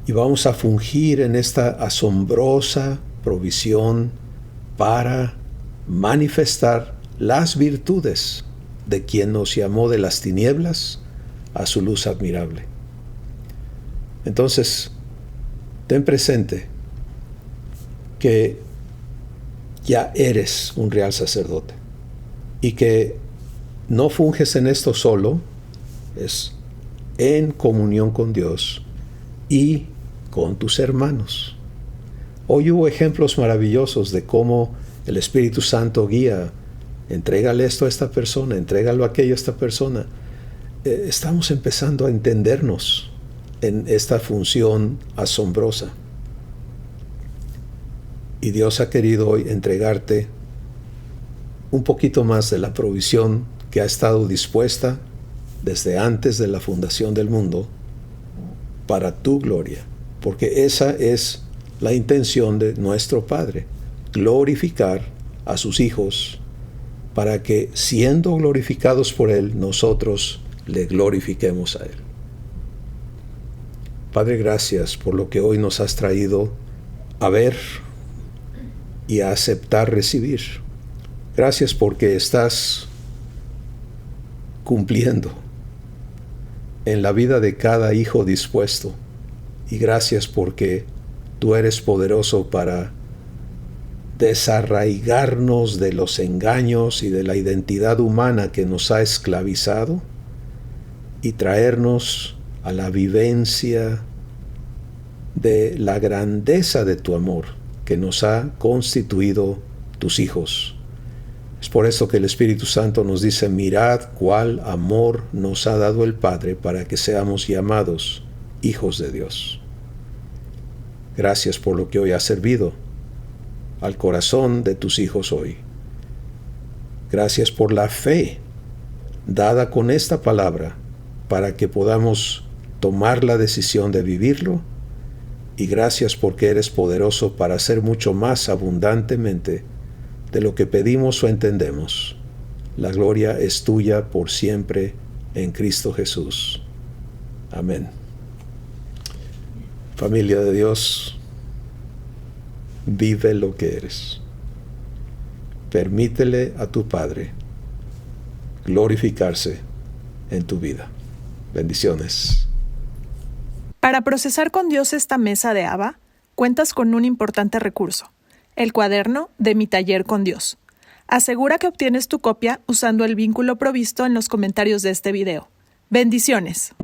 y vamos a fungir en esta asombrosa provisión para manifestar las virtudes de quien nos llamó de las tinieblas a su luz admirable. Entonces, ten presente que ya eres un real sacerdote, y que no funges en esto solo, es en comunión con Dios y con tus hermanos. Hoy hubo ejemplos maravillosos de cómo el Espíritu Santo guía. Entrégale esto a esta persona, entrégalo aquello a esta persona. Estamos empezando a entendernos en esta función asombrosa. Y Dios ha querido hoy entregarte un poquito más de la provisión que ha estado dispuesta desde antes de la fundación del mundo para tu gloria, porque esa es la intención de nuestro Padre: glorificar a sus hijos, para que, siendo glorificados por Él, nosotros le glorifiquemos a Él. Padre, gracias por lo que hoy nos has traído a ver y a aceptar recibir. Gracias porque estás cumpliendo en la vida de cada hijo dispuesto, y gracias porque tú eres poderoso para desarraigarnos de los engaños y de la identidad humana que nos ha esclavizado, y traernos a la vivencia de la grandeza de tu amor que nos ha constituido tus hijos. Es por eso que el Espíritu Santo nos dice: mirad cuál amor nos ha dado el Padre para que seamos llamados hijos de Dios. Gracias por lo que hoy ha servido al corazón de tus hijos hoy. Gracias por la fe dada con esta palabra para que podamos tomar la decisión de vivirlo, y gracias porque eres poderoso para hacer mucho más abundantemente de lo que pedimos o entendemos. La gloria es tuya por siempre, en Cristo Jesús. Amén. Familia de Dios, vive lo que eres. Permítele a tu Padre glorificarse en tu vida. Bendiciones. Para procesar con Dios esta mesa de Abba, cuentas con un importante recurso, el cuaderno de Mi Taller con Dios. Asegura que obtienes tu copia usando el vínculo provisto en los comentarios de este video. Bendiciones.